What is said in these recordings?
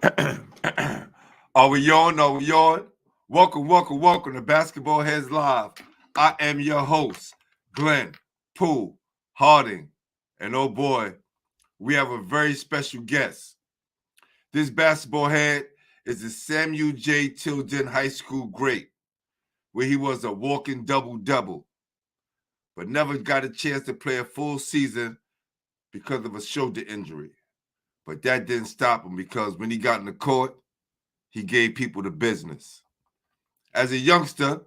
Are we on? Are we on? Welcome to Basketball Heads Live. I am your host, Glenn Poole Harding. And oh boy, we have a very special guest. This basketball head is the Samuel J. Tilden High School great, where he was a walking double-double, but never got a chance to play a full season because of a shoulder injury. But that didn't stop him because when he got in the court, he gave people the business. As a youngster,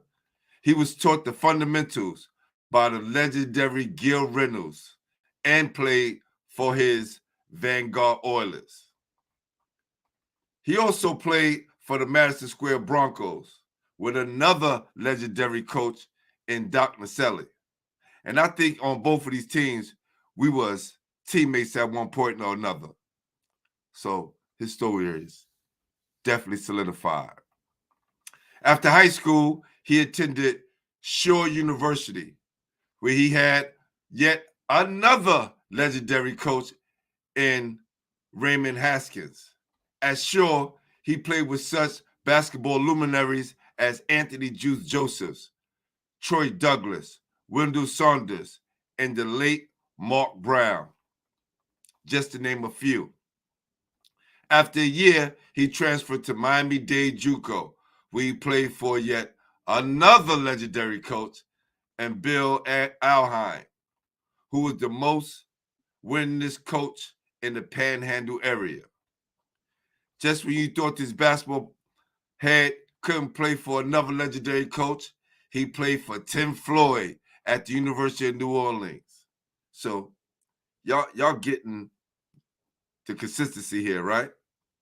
he was taught the fundamentals by the legendary Gil Reynolds and played for his Vanguard Oilers. He also played for the Madison Square Broncos with another legendary coach in Doc Nicelli. And I think on both of these teams, we was teammates at one point or another. So his story is definitely solidified. After high school, he attended Shore University, where he had yet another legendary coach in Ray Haskins. At Shore, he played with such basketball luminaries as Anthony Juice Josephs, Troy Douglas, Wendell Saunders, and the late Mark Brown, just to name a few. After a year, he transferred to Miami Dade JUCO, where he played for yet another legendary coach, and Bill Alheim, who was the most winningest coach in the Panhandle area. Just when you thought this basketball head couldn't play for another legendary coach, he played for Tim Floyd at the University of New Orleans. So y'all getting the consistency here, right?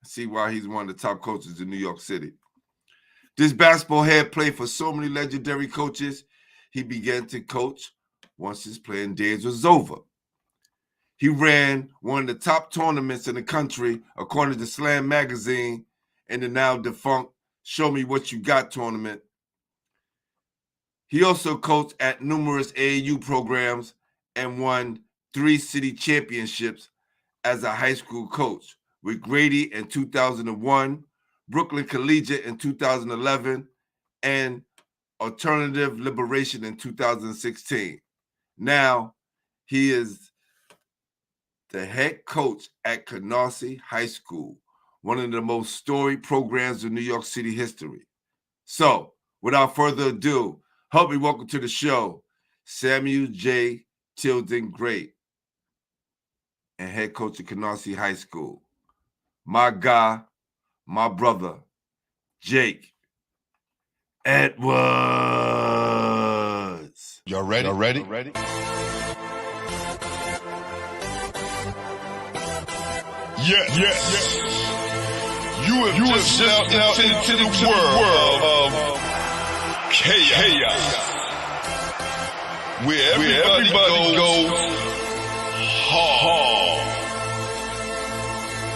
See why he's one of the top coaches in New York City. This basketball head played for so many legendary coaches, he began to coach once his playing days was over. He ran one of the top tournaments in the country, according to Slam Magazine, and the now defunct Show Me What You Got tournament. He also coached at numerous AAU programs and won 3 city championships as a high school coach, with Grady in 2001, Brooklyn Collegiate in 2011, and Alternative Liberation in 2016. Now, he is the head coach at Canarsie High School, one of the most storied programs in New York City history. So, without further ado, help me welcome to the show, Samuel J. Tilden Great, and head coach at Canarsie High School. My guy, my brother, Jake Edwards. Y'all ready? Y'all ready? Yes. You have just stepped out into the world of chaos. Where everybody goes hard.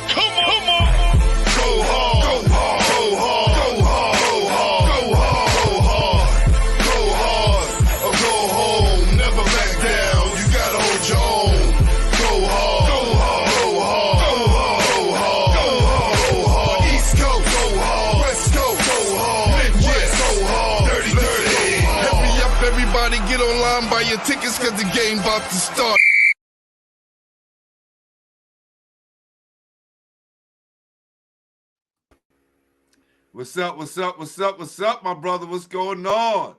Come on. Go hard. Go hard. Go hard. Go hard. Go hard. Go hard. Or go home. Never back down. You gotta hold your own. Go hard. Go hard. Go hard. Go hard. Go hard. East Coast. Go hard. West Coast. Go hard. Midwest. Go hard. Dirty. Hurry up, everybody. Get online, buy your tickets, cause the game about to start. What's up, my brother? What's going on?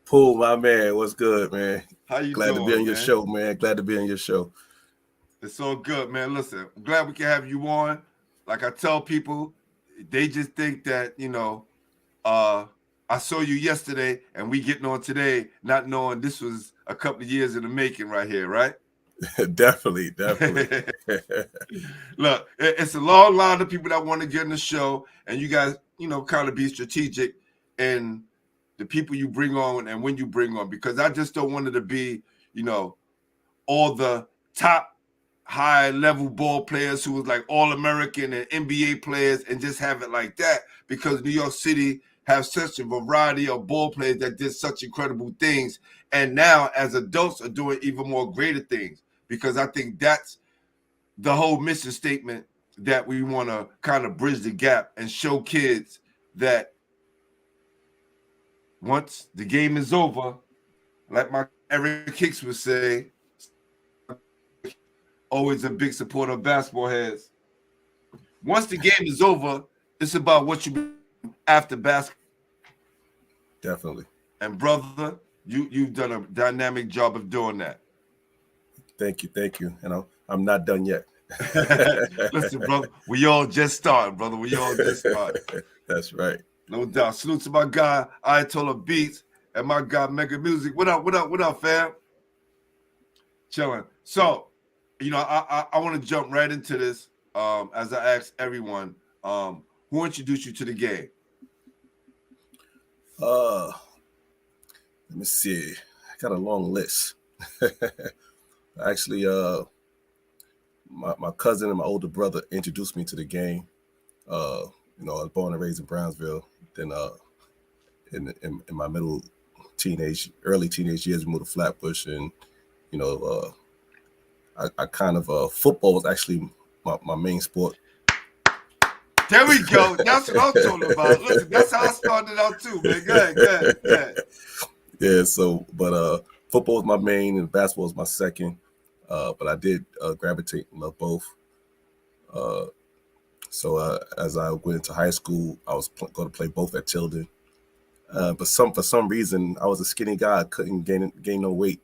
Poole, my man, what's good, man? How you Glad doing, to be on your man? show, man. Glad to be on your show. It's all good, man. Listen, I'm glad we can have you on. Like I tell people, they just think that, I saw you yesterday and we getting on today, not knowing this was a couple of years in the making right here, right? Definitely. Look, it's a long line of people that want to get in the show, and you guys, kind of be strategic in the people you bring on and when you bring on, because I just don't want it to be, all the top high-level ball players who was like All-American and NBA players and just have it like that, because New York City have such a variety of ball players that did such incredible things, and now as adults are doing even more greater things, because I think that's the whole mission statement that we want to kind of bridge the gap and show kids that once the game is over, like my Eric Hicks would say, always a big supporter of basketball heads. Once the game is over, it's about what you do after basketball. Definitely. And brother, you've done a dynamic job of doing that. Thank you. And I'm not done yet. Listen, brother, we all just started, brother. We all just started. That's right. No doubt. Salute to my guy, Ayatollah Beats, and my guy, Mega Music. What up, fam? Chilling. So, I want to jump right into this. As I ask everyone, who introduced you to the game? Let me see. I got a long list. Actually, my cousin and my older brother introduced me to the game. I was born and raised in Brownsville. Then in my early teenage years, we moved to Flatbush, and I kind of football was actually my main sport. There we go. That's what I'm talking about. Listen, that's how I started out too, man. Go ahead. Yeah. So, but football was my main, and basketball was my second. But I did gravitate and love both. So as I went into high school, I was going to play both at Tilden. But for some reason, I was a skinny guy. I couldn't gain no weight.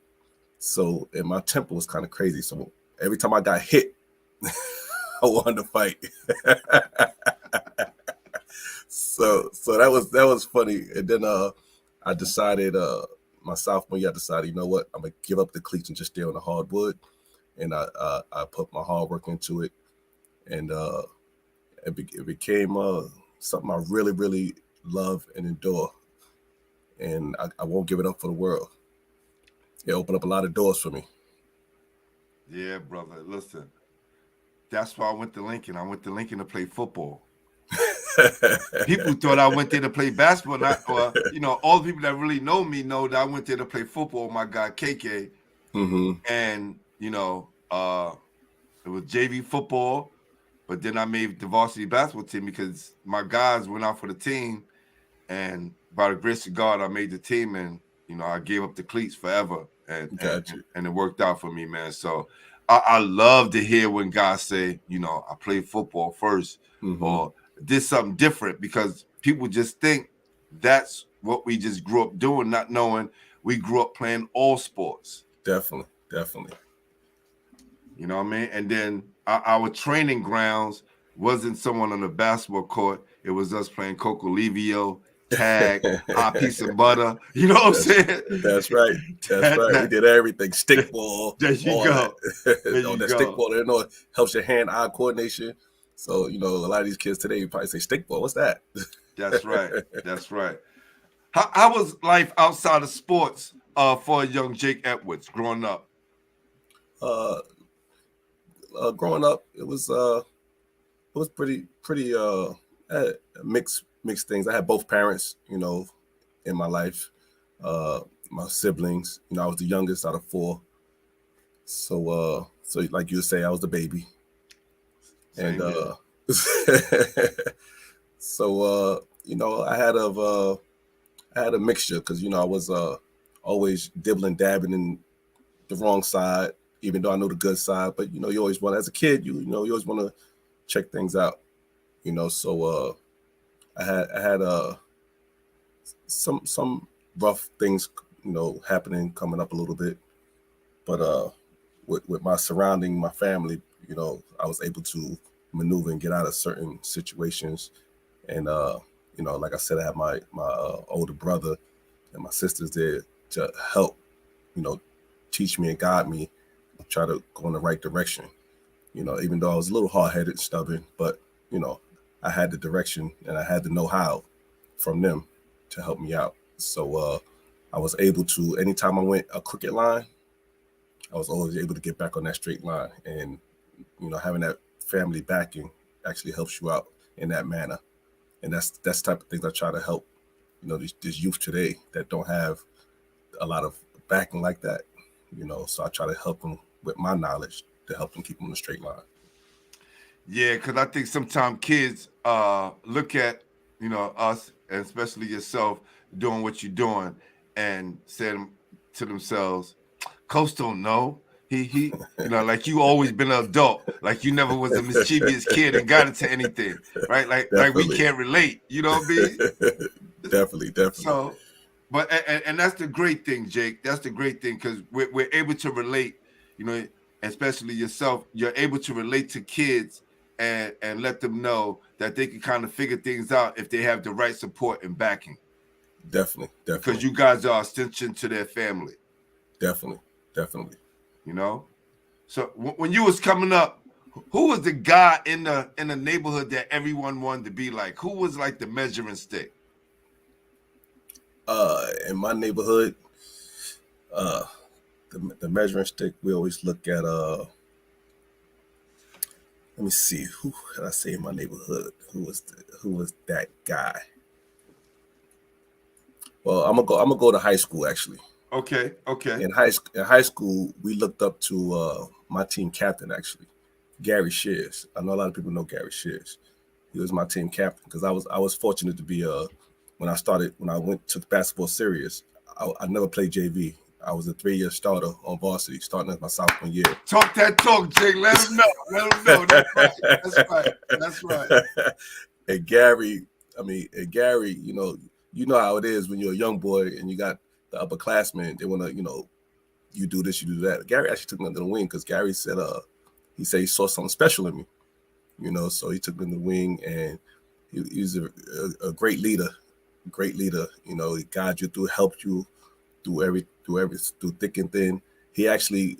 So, and my temper was kind of crazy. So every time I got hit, I wanted to fight. So that was funny. And then I decided my sophomore year, I decided, you know what, I'm gonna give up the cleats and just stay on the hardwood. And I put my hard work into it, and it became something I really, really love and endure. And I won't give it up for the world. It opened up a lot of doors for me. Yeah, brother. Listen, that's why I went to Lincoln. I went to Lincoln to play football. People thought I went there to play basketball. All the people that really know me know that I went there to play football with my guy KK. Mm-hmm. And it was JV football, but then I made the varsity basketball team because my guys went out for the team, and by the grace of God, I made the team, and I gave up the cleats forever, and it worked out for me, man. So I love to hear when guys say, I played football first, mm-hmm. or did something different, because people just think that's what we just grew up doing, not knowing we grew up playing all sports. Definitely. You know what I mean? And then our training grounds wasn't someone on the basketball court. It was us playing Coco Livio, tag, hot piece of butter. You know what I'm saying? That's right. We did everything. Stickball. There you go. Stickball, it helps your hand-eye coordination. So, a lot of these kids today probably say stickball. What's that? That's right. How was life outside of sports for a young Jake Edwards growing up? Growing up, it was pretty mixed things. I had both parents, in my life. My siblings, I was the youngest out of 4. So like you say, I was the baby. And I had a mixture, because I was always dibbling, dabbing in the wrong side, even though I know the good side. But you always want, as a kid, you always want to check things out. So I had some rough things, happening, coming up a little bit. But with my surrounding, my family, I was able to maneuver and get out of certain situations. And like I said, I had my older brother and my sisters there to help, teach me and guide me, try to go in the right direction. Even though I was a little hard-headed and stubborn, but I had the direction and I had the know-how from them to help me out. So I was able to, anytime I went a crooked line, I was always able to get back on that straight line. And having that family backing actually helps you out in that manner. And that's the type of things I try to help, this youth today that don't have a lot of backing like that, So I try to help them with my knowledge to help them keep them on the straight line. Yeah, because I think sometimes kids look at, you know, us, and especially yourself, doing what you're doing, and saying to themselves, Coach don't know. He, you know, like you always been an adult, like you never was a mischievous kid and got into anything, right? Like we Definitely. can't relate. You know what I mean? Definitely. So, but and that's the great thing, Jake. That's the great thing, because we're able to relate. You know, especially yourself. You're able to relate to kids and let them know that they can kind of figure things out if they have the right support and backing. Definitely. Because you guys are extension to their family. Definitely. You know. So when you was coming up, who was the guy in the neighborhood that everyone wanted to be like? Who was like the measuring stick? In my neighborhood, the measuring stick, we always look at let me see, who can I say in my neighborhood? Who was that guy? Well, I'm gonna go to high school actually. Okay. In high school, we looked up to my team captain actually, Gary Shears. I know a lot of people know Gary Shears. He was my team captain because I was fortunate to be when I went to basketball serious. I never played JV. I was a 3-year starter on varsity, starting as my sophomore year. Talk that talk, Jake. Let him know. That's right. And Gary, you know how it is when you're a young boy and you got the upperclassmen. They want to, you do this, you do that. Gary actually took me under the wing because Gary said, he said he saw something special in me, so he took me under the wing, and he's a great leader. He guides you through, helped you through thick and thin. He actually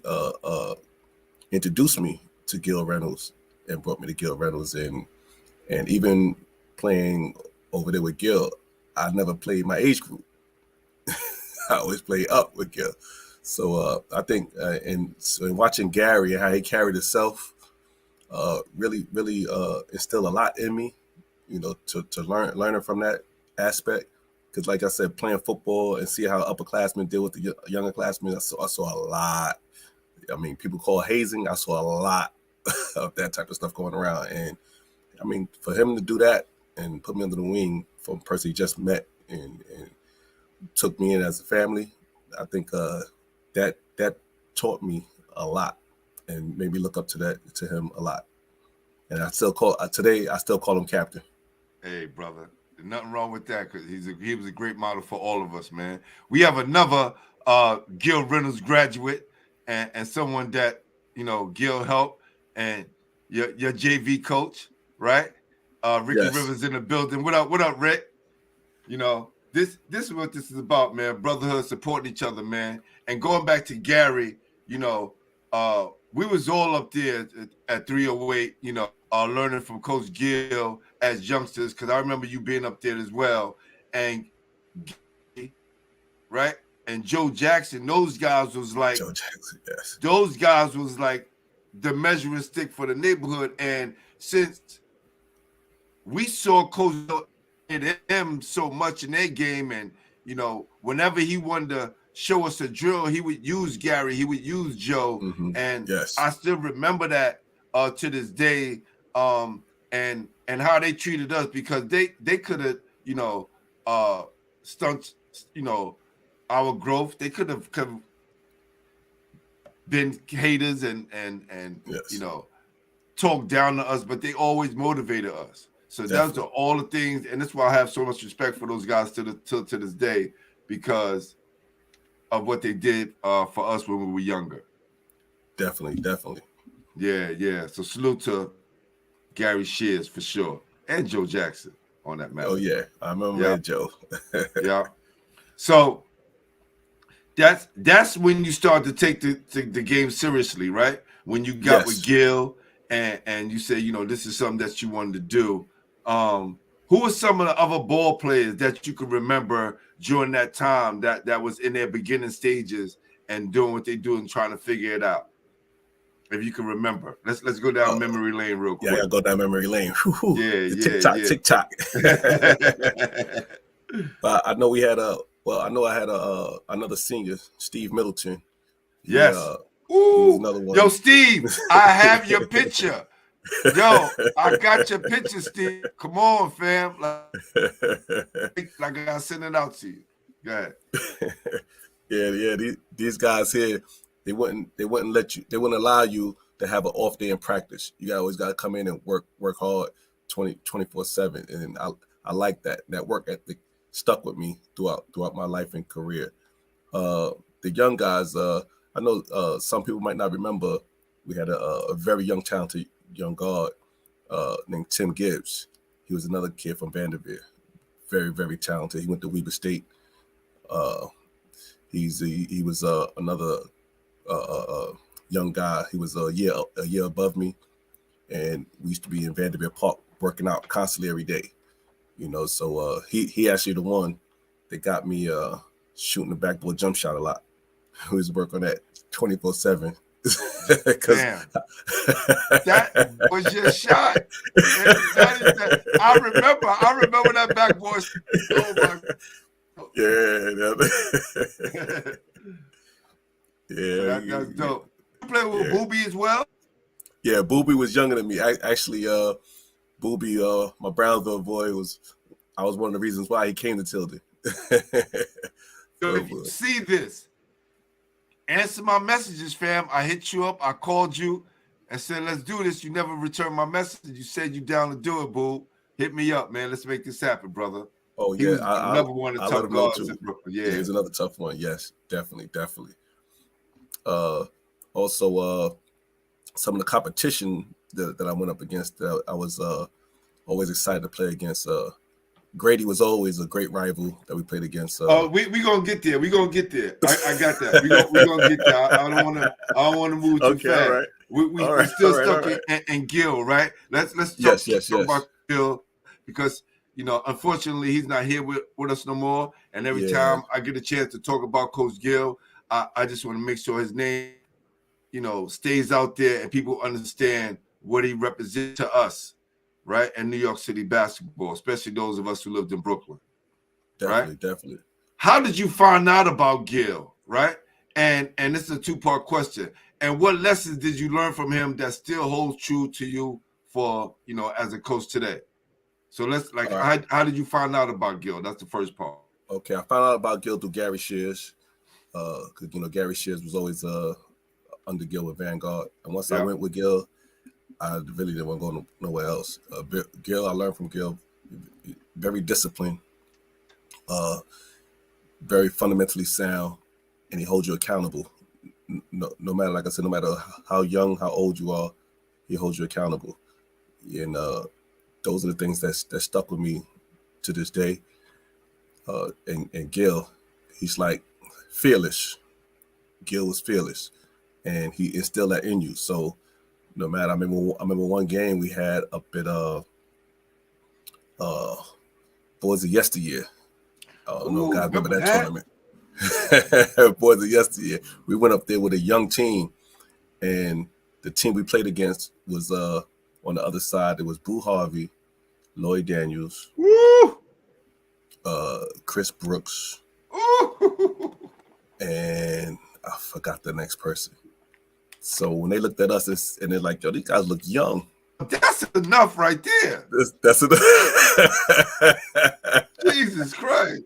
introduced me to Gil Reynolds and brought me to Gil Reynolds, and even playing over there with Gil, I never played my age group. I always played up with Gil. So I think and watching Gary and how he carried himself really instilled a lot in me, to learning from that aspect. Because like I said, playing football and see how upperclassmen deal with the younger classmen, I saw a lot. I mean, people call hazing. I saw a lot of that type of stuff going around. And I mean, for him to do that and put me under the wing from a person he just met and took me in as a family, I think that taught me a lot and made me look up to him a lot. And I still call him captain. Hey, brother. Nothing wrong with that, because he was a great model for all of us, man. We have another Gil Reynolds graduate and someone that, Gil helped, and your JV coach, right? Ricky Yes. Rivers in the building. What up, Rick? This is what this is about, man. Brotherhood, supporting each other, man. And going back to Gary, we was all up there at 308, learning from Coach Gil as youngsters, because I remember you being up there as well. And right? And Joe Jackson, those guys was like Joe Jackson, yes. Those guys was like the measuring stick for the neighborhood. And since we saw Coach them so much in their game, and whenever he wanted to show us a drill, he would use Gary, he would use Joe, and yes. I still remember that to this day, and how they treated us, because they could have stunt our growth. They could have been haters and yes. Talk down to us, but they always motivated us. So those are all the things, and that's why I have so much respect for those guys to this day, because of what they did for us when we were younger. Definitely. Yeah. So salute to Gary Shears for sure, and Joe Jackson on that matter. Oh yeah, I remember Joe. Yeah. So that's when you start to take the game seriously, right? When you got with Gil and you say, this is something that you wanted to do. Who are some of the other ball players that you can remember during that time that was in their beginning stages and doing what they do and trying to figure it out? If you can remember, let's go down memory lane real quick. Yeah, I gotta go down memory lane. Yeah. TikTok. But I know I had another senior, Steve Middleton. Yes. He was another one. Yo, Steve, I have your picture. Yo, I got your picture, Steve. Come on, fam. Like I gotta send it out to you. Go ahead. Yeah. These guys here, they wouldn't allow you to have an off day in practice. You always got to come in and work hard 24/7. And I like that. That work ethic stuck with me throughout my life and career. The young guys, I know some people might not remember, we had a very young, talented young guard named Tim Gibbs. He was another kid from Vanderbilt. Very, very talented. He went to Weber State. He was another young guy. He was a year above me, and we used to be in Vanderbilt Park working out constantly every day. You know, so he actually the one that got me shooting the backboard jump shot a lot. We used to work on that 24/7. Damn, that was your shot. I remember that backboard. Oh my. Yeah. Yeah, that's dope. You play with Booby as well? Yeah, Booby was younger than me. Actually, Booby, my Brownsville boy, I was one of the reasons why he came to Tilden. So if you see this, answer my messages, fam. I hit you up. I called you and said, let's do this. You never returned my message. You said you down to do it, boo. Hit me up, man. Let's make this happen, brother. Oh, yeah. I never wanted to tough guards in Brooklyn. Yeah, he's another tough one. Yes, definitely. Also, some of the competition that I went up against, I was always excited to play against. Grady was always a great rival that we played against. We gonna get there. I got that. We gonna get there. I don't want to move too fast. Right. We're still stuck in Gil, right? Let's talk about Gil, because unfortunately he's not here with us no more. And every time I get a chance to talk about Coach Gil, I just want to make sure his name, stays out there and people understand what he represents to us, right? And New York City basketball, especially those of us who lived in Brooklyn. Definitely. How did you find out about Gil, right? And this is a two-part question. And what lessons did you learn from him that still holds true to you for, as a coach today? So how did you find out about Gil? That's the first part. Okay, I found out about Gil through Gary Shears. Because Gary Shears was always under Gil with Vanguard, and once I went with Gil, I really didn't want to go nowhere else. Gil, I learned from Gil, very disciplined, very fundamentally sound, and he holds you accountable. No matter, like I said, no matter how young, how old you are, he holds you accountable. And those are the things that stuck with me to this day. And Gil, he's like fearless. Gil was fearless, and he instilled that in you. So no matter, I remember one game we had up at Boys of Yesteryear. I don't know if guys remember that tournament. Boys of Yesteryear. We went up there with a young team, and the team we played against was on the other side. It was Boo Harvey, Lloyd Daniels, Chris Brooks, and I forgot the next person. So when they looked at us and they're like, yo, these guys look young. That's enough right there. That's enough. Jesus Christ.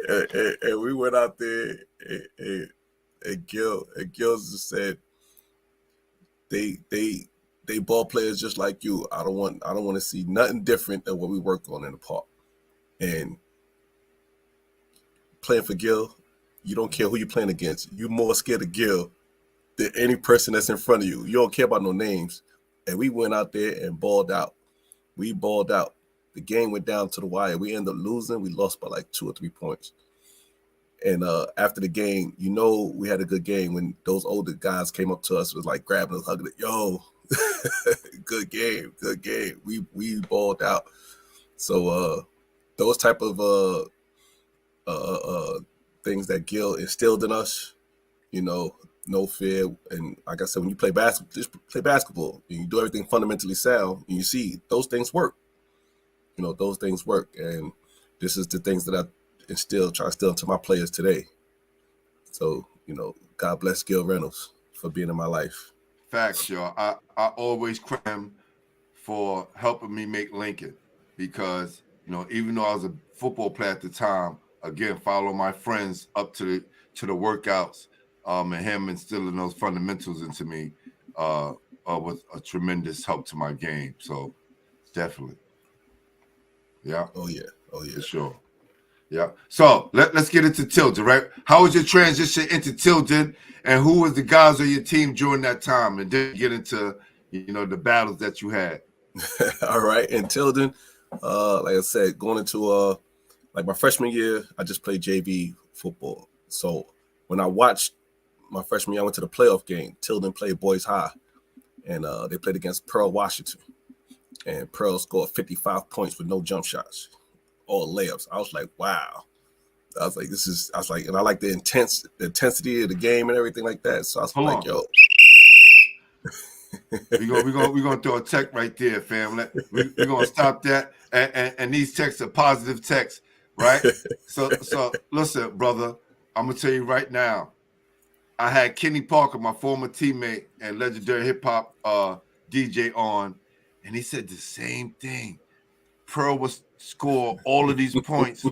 And we went out there and Gil just said, they ball players just like you. I don't want to see nothing different than what we work on in the park. And playing for Gil, you don't care who you're playing against. You're more scared of Gil than any person that's in front of you. You don't care about no names. And we went out there and balled out. We balled out. The game went down to the wire. We ended up losing. We lost by like 2 or 3 points. And after the game, we had a good game when those older guys came up to us, was like grabbing us, hugging it. Yo, good game. We balled out. So those type of things that Gil instilled in us, no fear. And like I said, when you play basketball, just play basketball. You do everything fundamentally sound, and you see those things work. Those things work. And this is the things that I try to instill into my players today. So, God bless Gil Reynolds for being in my life. Facts, y'all. I always credit him for helping me make Lincoln, because even though I was a football player at the time, again, follow my friends up to the workouts, and him instilling those fundamentals into me was a tremendous help to my game. So definitely, yeah. Oh yeah, for sure. Yeah. So let's get into Tilden, right? How was your transition into Tilden, and who was the guys on your team during that time? And then get into the battles that you had. All right. In Tilden, like I said, going into like my freshman year, I just played JV football. So when I watched my freshman year, I went to the playoff game. Tilden played Boys High, and they played against Pearl, Washington. And Pearl scored 55 points with no jump shots, all layups. I was like, wow. I was like, and I like the intensity of the game and everything like that. So I was like, yo. We're gonna throw a tech right there, family. We're gonna stop that. And these texts are positive texts, right? So listen, brother, I'm gonna tell you right now. I had Kenny Parker, my former teammate and legendary hip hop DJ, on, and he said the same thing. Pearl was score all of these points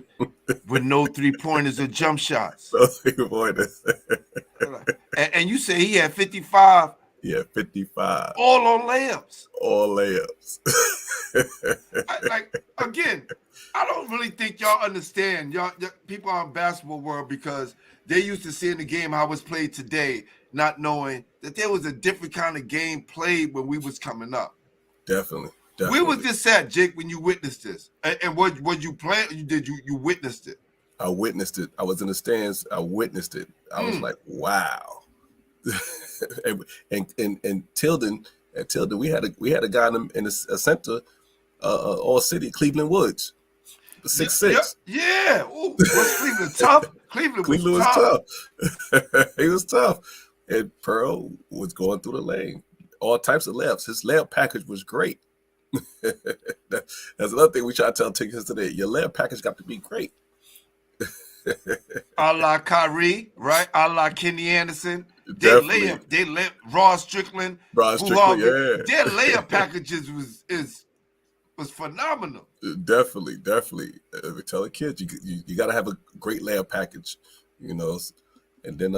with no 3-pointers or jump shots. No 3-pointers. and you say he had 55. Yeah, 55. All on layups. All layups. Again, I don't really think y'all understand, y'all people out in basketball world, because they used to see in the game how it's played today, not knowing that there was a different kind of game played when we was coming up. Definitely. Where was this at, Jake, when you witnessed this? And what you planned? You witnessed it? I witnessed it. I was in the stands. I witnessed it. I was like, wow. and Tilden, at Tilden, we had a guy in a center, all city, Cleveland Woods, 6'6". Yeah. Ooh, was Cleveland tough? Cleveland was tough. He was tough. And Pearl was going through the lane, all types of layups. His layup package was great. That's another thing we try to tell tickets today. Your layup package got to be great. A la Kyrie, right? A la Kenny Anderson. They layup Ross Strickland. Yeah. Their layup packages was phenomenal. Definitely. We tell the kids you got to have a great layup package, And then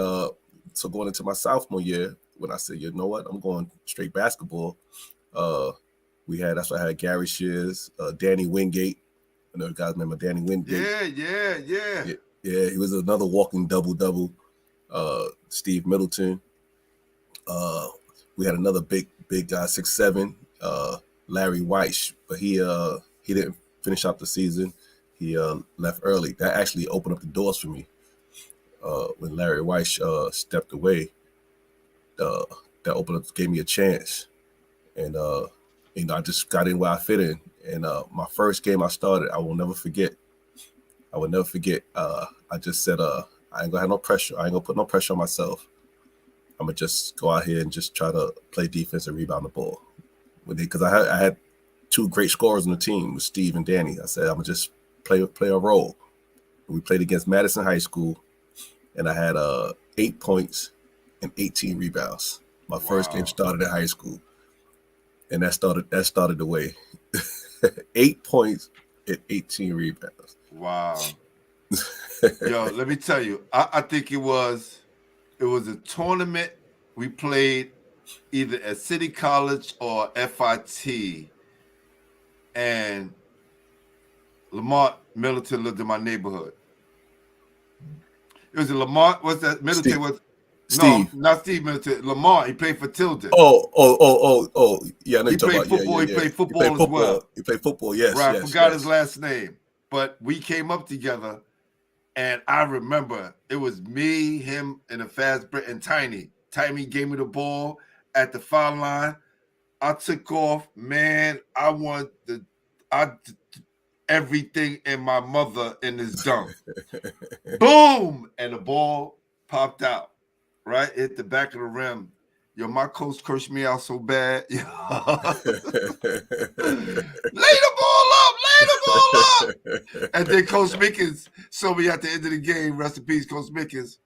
so going into my sophomore year, when I said, you know what, I'm going straight basketball. That's why I had Gary Shears, Danny Wingate. I know you guys remember Danny Wingate. Yeah, he was another walking double-double. Steve Middleton. We had another big guy, 6'7", Larry Weish, but he didn't finish out the season. He left early. That actually opened up the doors for me. When Larry Weish stepped away, that gave me a chance. And I just got in where I fit in. And my first game I started, I will never forget. I just said, I ain't gonna have no pressure. I ain't gonna put no pressure on myself. I'm gonna just go out here and just try to play defense and rebound the ball. Because I had two great scorers on the team with Steve and Danny. I said, I'm gonna just play a role. We played against Madison High School, and I had 8 points and 18 rebounds. My first game started at high school, and that started the way. 8 points and 18 rebounds. Wow. Yo, let me tell you, I think it was a tournament we played either at City College or FIT, and Lamont Middleton lived in my neighborhood. It was Lamont. What's that? Middleton was Steve. No, not Steve Middleton. Lamont. He played for Tilden. Oh. Yeah, I know he played football. He played football as well. He played football. Yes. Right. Yes, I forgot his last name, but we came up together, and I remember it was me, him, and a fast Brit and Tiny. Tiny gave me the ball at the foul line. I took off. Man, I want everything in my mother in this dunk. Boom! And the ball popped out. Right? Hit the back of the rim. Yo, my coach cursed me out so bad. Lay the ball up! And then Coach Mickens saw me at the end of the game. Rest in peace, Coach Mickens.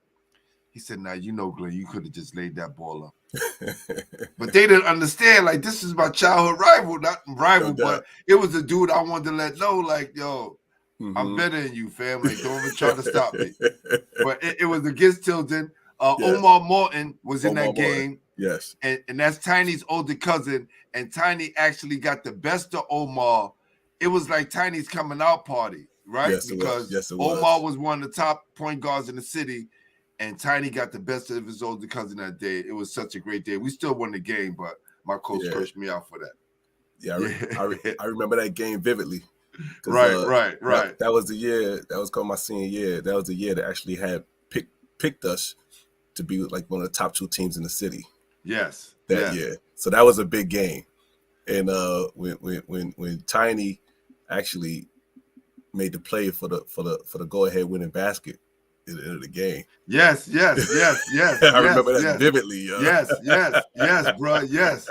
He said, "Now you know, Glenn, you could have just laid that ball up." But they didn't understand. Like, this is my childhood rival, not rival, but it was a dude I wanted to let know, like, yo, I'm better than you, fam. Like, don't even try to stop me. But it was against Tilden. Omar Morton was in that game. Yes. And that's Tiny's older cousin. And Tiny actually got the best of Omar. It was like Tiny's coming out party, right? Yes, because it was. Omar was one of the top point guards in the city. And Tiny got the best of his older cousin that day. It was such a great day. We still won the game, but my coach cursed me out for that. Yeah, I remember that game vividly. Right. That was the year. That was called my senior year. That was the year that actually had picked us to be like one of the top 2 teams in the city. Yes. That year. So that was a big game. And when Tiny actually made the play for the go ahead winning basket at the end of the game. Yes. I remember that vividly. Yes, bro. Yes.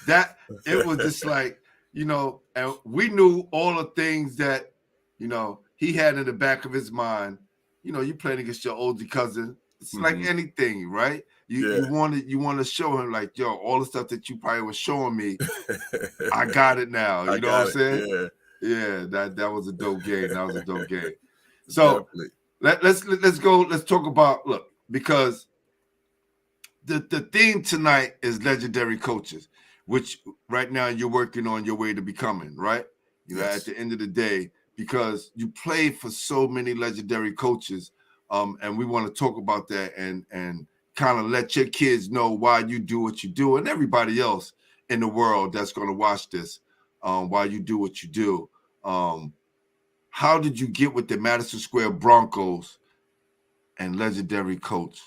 That it was just like, you know, and we knew all the things that, you know, he had in the back of his mind. You know, you playing against your older cousin. It's like anything, right? You want to show him, like, yo, all the stuff that you probably was showing me, I got it now. You know what I'm saying? Yeah, that was a dope game. That was a dope game. So let's go. Let's talk about, look, because the theme tonight is legendary coaches, which right now you're working on your way to becoming, right? You know, at the end of the day, because you played for so many legendary coaches, and we want to talk about that and kind of let your kids know why you do what you do, and everybody else in the world that's going to watch this, why you do what you do. How did you get with the Madison Square Broncos and legendary coach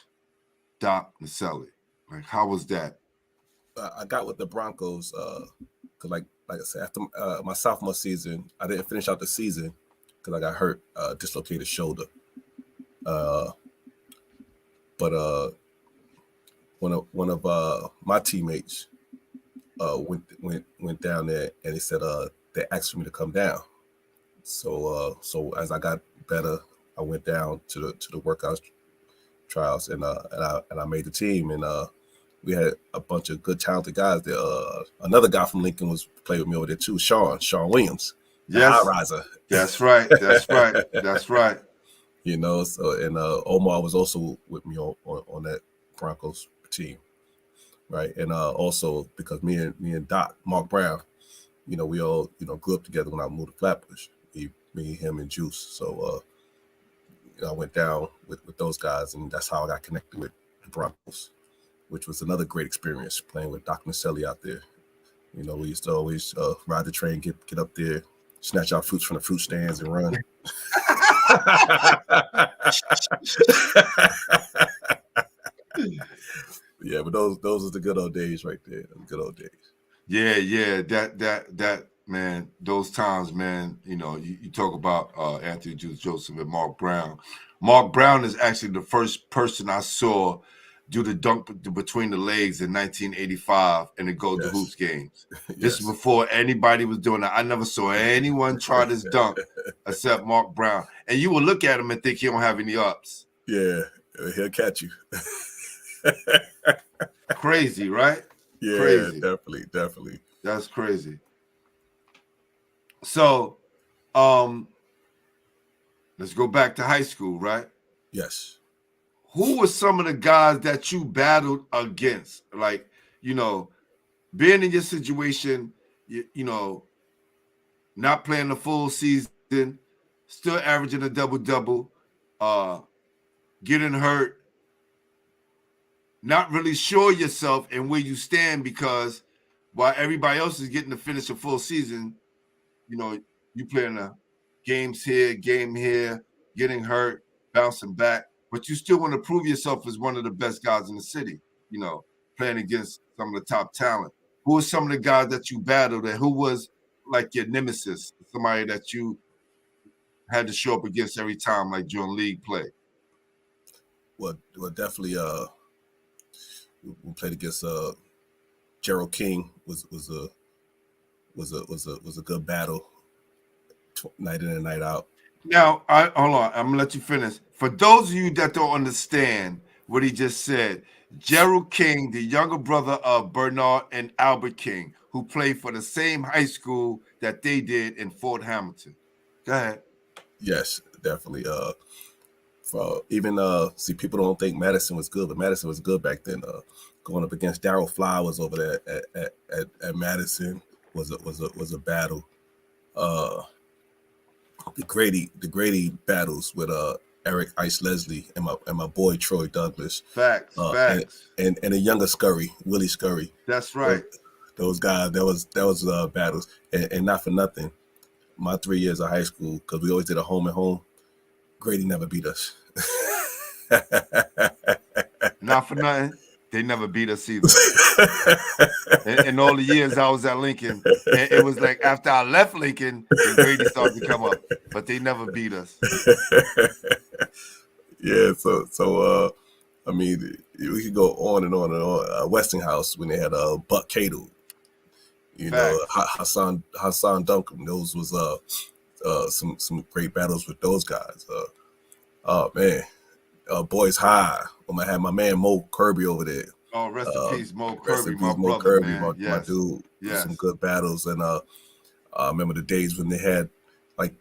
Doc Nicelli? Like, how was that? I got with the Broncos because, like I said, after my sophomore season, I didn't finish out the season because I got hurt, dislocated shoulder. But one of my teammates went down there, and they said they asked for me to come down. So as I got better, I went down to the workout trials, and I made the team, and we had a bunch of good, talented guys there. Another guy from Lincoln was played with me over there too, Sean Williams. Yes, high riser. That's right. You know, so and Omar was also with me on that Broncos team, right? And also because me and Doc, Mark Brown, you know, we all grew up together when I moved to Flatbush. Me, him, and Juice. So I went down with those guys, and that's how I got connected with the Broncos, which was another great experience playing with Doc Nicelli out there. You know, we used to always ride the train, get up there, snatch out fruits from the fruit stands, and run. Yeah, but those are the good old days right there. The good old days. Yeah. That man, those times, man. You know, you talk about Anthony Joseph and Mark Brown. Mark Brown is actually the first person I saw do the dunk between the legs in 1985 in the Go to Hoops games. This is before anybody was doing that. I never saw anyone try this dunk except Mark Brown. And you will look at him and think he don't have any ups. Yeah, he'll catch you. Crazy, right? Yeah, crazy. Definitely. That's crazy. So, let's go back to high school, right? Yes. Who were some of the guys that you battled against? Like, you know, being in your situation, you know, not playing the full season, still averaging a double-double, getting hurt, not really sure yourself and where you stand, because while everybody else is getting to finish a full season, you know, you playing the games here, game here, getting hurt, bouncing back, but you still want to prove yourself as one of the best guys in the city, you know, playing against some of the top talent. Who are some of the guys that you battled, and who was like your nemesis, somebody that you had to show up against every time, like during league play? Well, definitely. We played against Gerald King. Was a good battle, night in and night out. Now, hold on. I'm gonna let you finish. For those of you that don't understand, what he just said. Gerald King, the younger brother of Bernard and Albert King, who played for the same high school that they did in Fort Hamilton. Go ahead. Yes, definitely. See, people don't think Madison was good, but Madison was good back then. Going up against Darryl Flowers over there at Madison was a battle. The Grady battles with Eric Ice Leslie and my boy Troy Douglas. Facts. And a younger Scurry, Willie Scurry. That's right. Those guys, that was battles. And not for nothing, my 3 years of high school, because we always did a home and home, Grady never beat us. Not for nothing, they never beat us either. in all the years I was at Lincoln, it was like after I left Lincoln, then Grady started to come up, but they never beat us. Yeah, so I mean, we could go on and on and on. Westinghouse, when they had Buck Cato, know, Hassan Duncan. Those was some great battles with those guys. Oh man, Boys High. I had my man Mo Kirby over there. Oh, rest in peace, Mo Kirby, my brother, Kirby, man. my dude. Yes. Some good battles, and I remember the days when they had like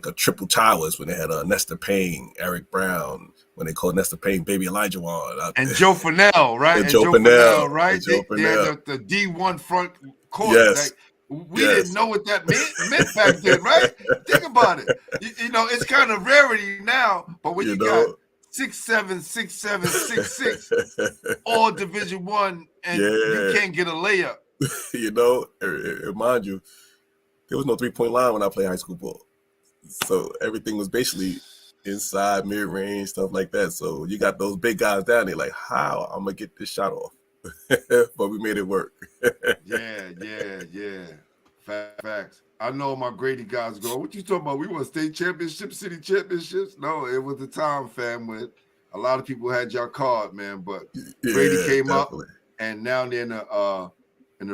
a triple towers when they had Nestor Payne, Eric Brown, when they called Nestor Payne Baby Elijah Wan. And Joe Fennell, right? And Joe Fennell, right? Joe They had the D1 front court. Yes. Like, we didn't know what that meant back then, right? Think about it. You know, it's kind of rarity now, but when you got 6'7", 6'7", 6'6", all Division I, and you can't get a layup. You know, mind you, there was no 3-point line when I played high school ball. So everything was basically inside, mid-range, stuff like that. So you got those big guys down there, like, how I'm going to get this shot off? But we made it work. Yeah. Facts. I know my Grady guys go, what you talking about? We won state championships, city championships? No, it was the time, fam, when a lot of people had your card, man. But Grady came up, and now they're in the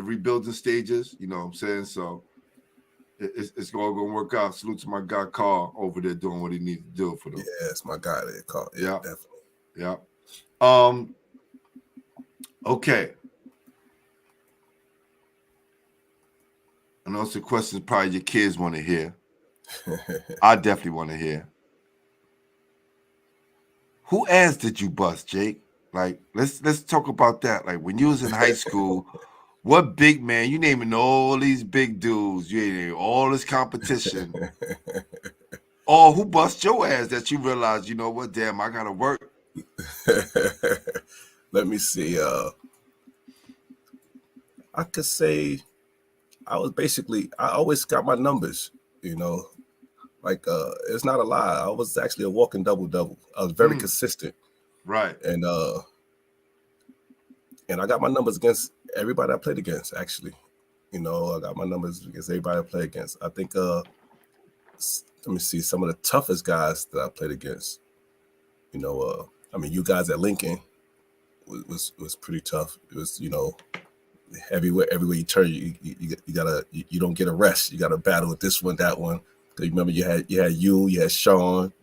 rebuilding stages, you know what I'm saying? So it's all going to work out. Salute to my guy Carl over there doing what he needs to do for them. Yeah, it's my guy there, Carl. Yeah, definitely. Yeah. Okay. I know it's a question probably your kids want to hear. I definitely want to hear. Who ass did you bust, Jake? Like, let's talk about that. Like, when you was in high school, what big man, you naming all these big dudes, you naming all this competition. Or who bust your ass that you realized, you know what, damn, I gotta work. Let me see. I could say I always got my numbers, you know. Like, it's not a lie. I was actually a walking double-double. I was very consistent. Right. And I got my numbers against everybody I played against, actually. You know, I got my numbers against everybody I played against. I think, let me see, some of the toughest guys that I played against. You know, I mean, you guys at Lincoln was pretty tough. It was, you know, everywhere you turn, you don't get a rest. You got to battle with this one, that one. Because remember, you had Sean,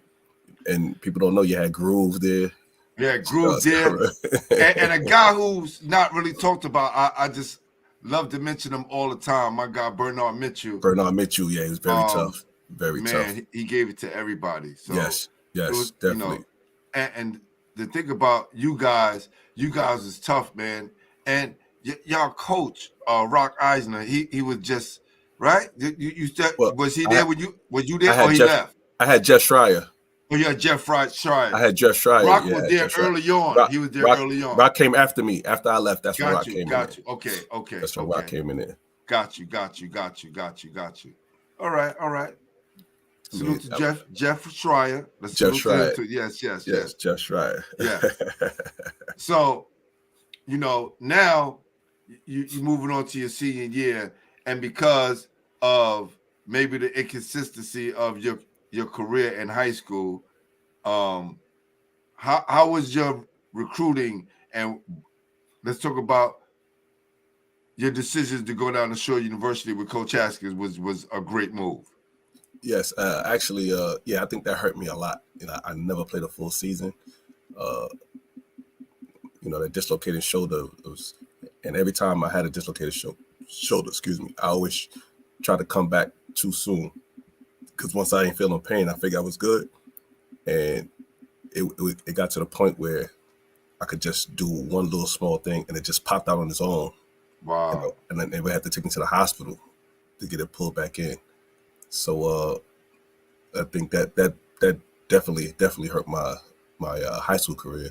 and people don't know you had Groove there. Yeah, Groove there, and a guy who's not really talked about. I just love to mention him all the time. My guy Bernard Mitchell. Yeah, he was very tough. Very tough. Man, he gave it to everybody. So yes, definitely. You know, and the thing about you guys is tough, man. And y'all coach, Rock Eisner, he was just right. You said, was he there when you there, or he left? I had Jeff Schreier. Oh yeah, Jeff Schreier. I had Jeff Schreier. Rock was there early on. He was there early on. Rock came after me. After I left, that's when Rock came in. Got you. Okay. That's when Rock came in there. Got you. All right. Salute to Jeff Schreier. Jeff Schreier. Yes, Jeff Schreier. Yeah. So, you know, now you're moving on to your senior year, and because of maybe the inconsistency of your career in high school, how was your recruiting? And let's talk about your decisions to go down to Shore University with Coach Haskins was a great move. Yes, actually, I think that hurt me a lot. You know, I never played a full season. that dislocated shoulder and every time I had a dislocated shoulder, I always try to come back too soon because once I ain't feeling pain, I figured I was good, and it got to the point where I could just do one little small thing and it just popped out on its own. Wow. And then they would have to take me to the hospital to get it pulled back in. So I think that definitely hurt my high school career.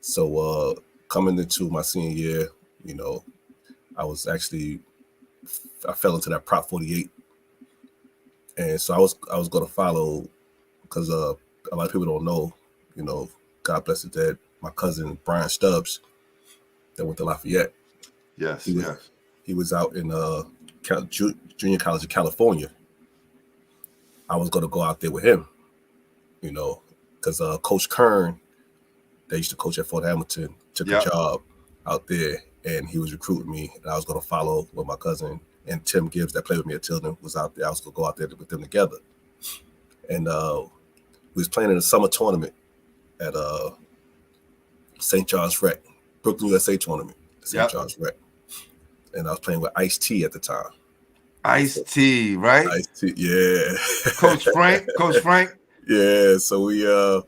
So coming into my senior year, I fell into that Prop 48, and so I was going to follow because a lot of people don't know, God bless his dead, my cousin Brian Stubbs that went to Lafayette. Yes, he was out in junior college in California. I was going to go out there with him, because Coach Kern, they used to coach at Fort Hamilton, took a job out there, and he was recruiting me, and I was going to follow with my cousin. And Tim Gibbs, that played with me at Tilden, was out there. I was going to go out there with them together. And we was playing in a summer tournament at St. Charles Rec, Brooklyn USA tournament, St. Charles Rec. And I was playing with Ice-T at the time. Ice-T, right? Ice-T, yeah. Coach Frank? Yeah, so it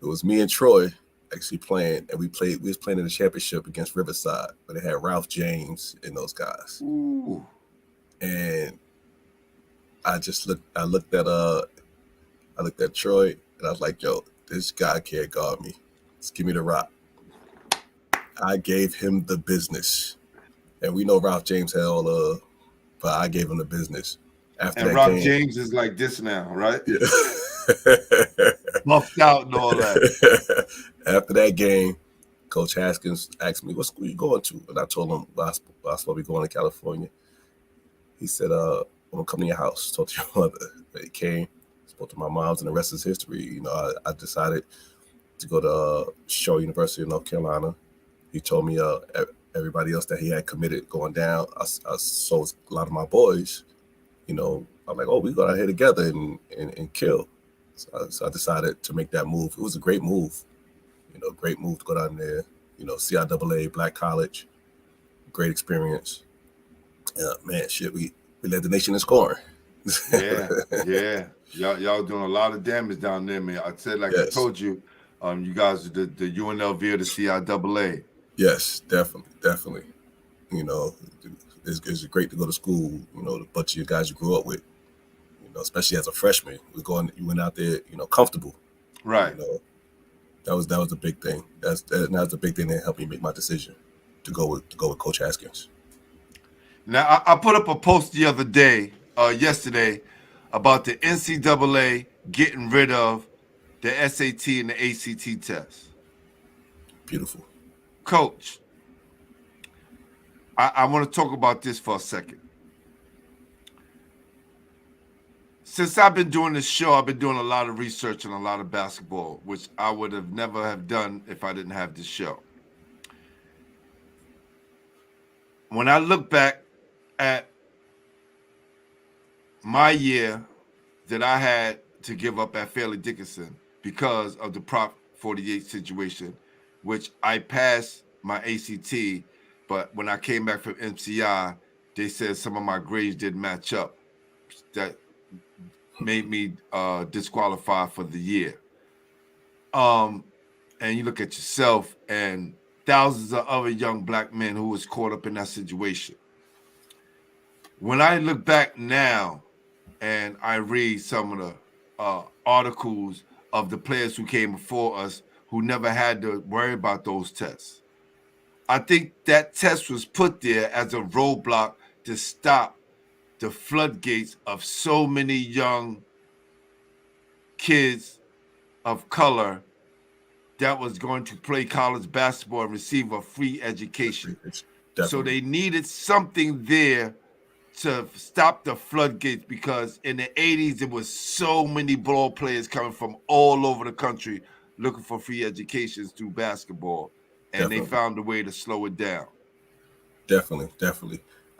was me and Troy actually playing, and we was playing in the championship against Riverside, but they had Ralph James and those guys. Ooh. And I looked at Troy, and I was like, yo, this guy can't guard me. Just give me the rock. I gave him the business. And we know Ralph James had all but I gave him the business. And Ralph James is like this now, right? Yeah. Buffed out and all that. After that game, Coach Haskins asked me, what school you going to? And I told him I was supposed to be going to California. He said, I'm going to come to your house, talk to your mother. He came, spoke to my mom's, and the rest is history. I decided to go to Shaw University in North Carolina. He told me everybody else that he had committed going down. I saw a lot of my boys, I'm like, oh, we go out here together and kill. So I decided to make that move. It was a great move, great move to go down there, CIAA, Black College, great experience. Man, shit, we led the nation in scoring. Yeah. Y'all doing a lot of damage down there, man. I said, like I told you, you guys are the UNLV or the CIAA. Yes, definitely. It's great to go to school, a bunch of you guys you grew up with, especially as a freshman. You went out there, comfortable. Right. That was the big thing. That was the big thing that helped me make my decision to go with Coach Haskins. Now, I put up a post the other day, yesterday, about the NCAA getting rid of the SAT and the ACT test. Beautiful. Coach, I want to talk about this for a second. Since I've been doing this show, I've been doing a lot of research on a lot of basketball, which I would have never have done if I didn't have this show. When I look back at my year that I had to give up at Fairleigh Dickinson because of the Prop 48 situation, which I passed my ACT, but when I came back from MCI, they said some of my grades didn't match up. That made me disqualified for the year. And you look at yourself and thousands of other young black men who was caught up in that situation. When I look back now and I read some of the articles of the players who came before us who never had to worry about those tests, I think that test was put there as a roadblock to stop the floodgates of so many young kids of color that was going to play college basketball and receive a free education. So they needed something there to stop the floodgates, because in the 80s, there was so many ball players coming from all over the country looking for free educations through basketball, and they found a way to slow it down. Definitely.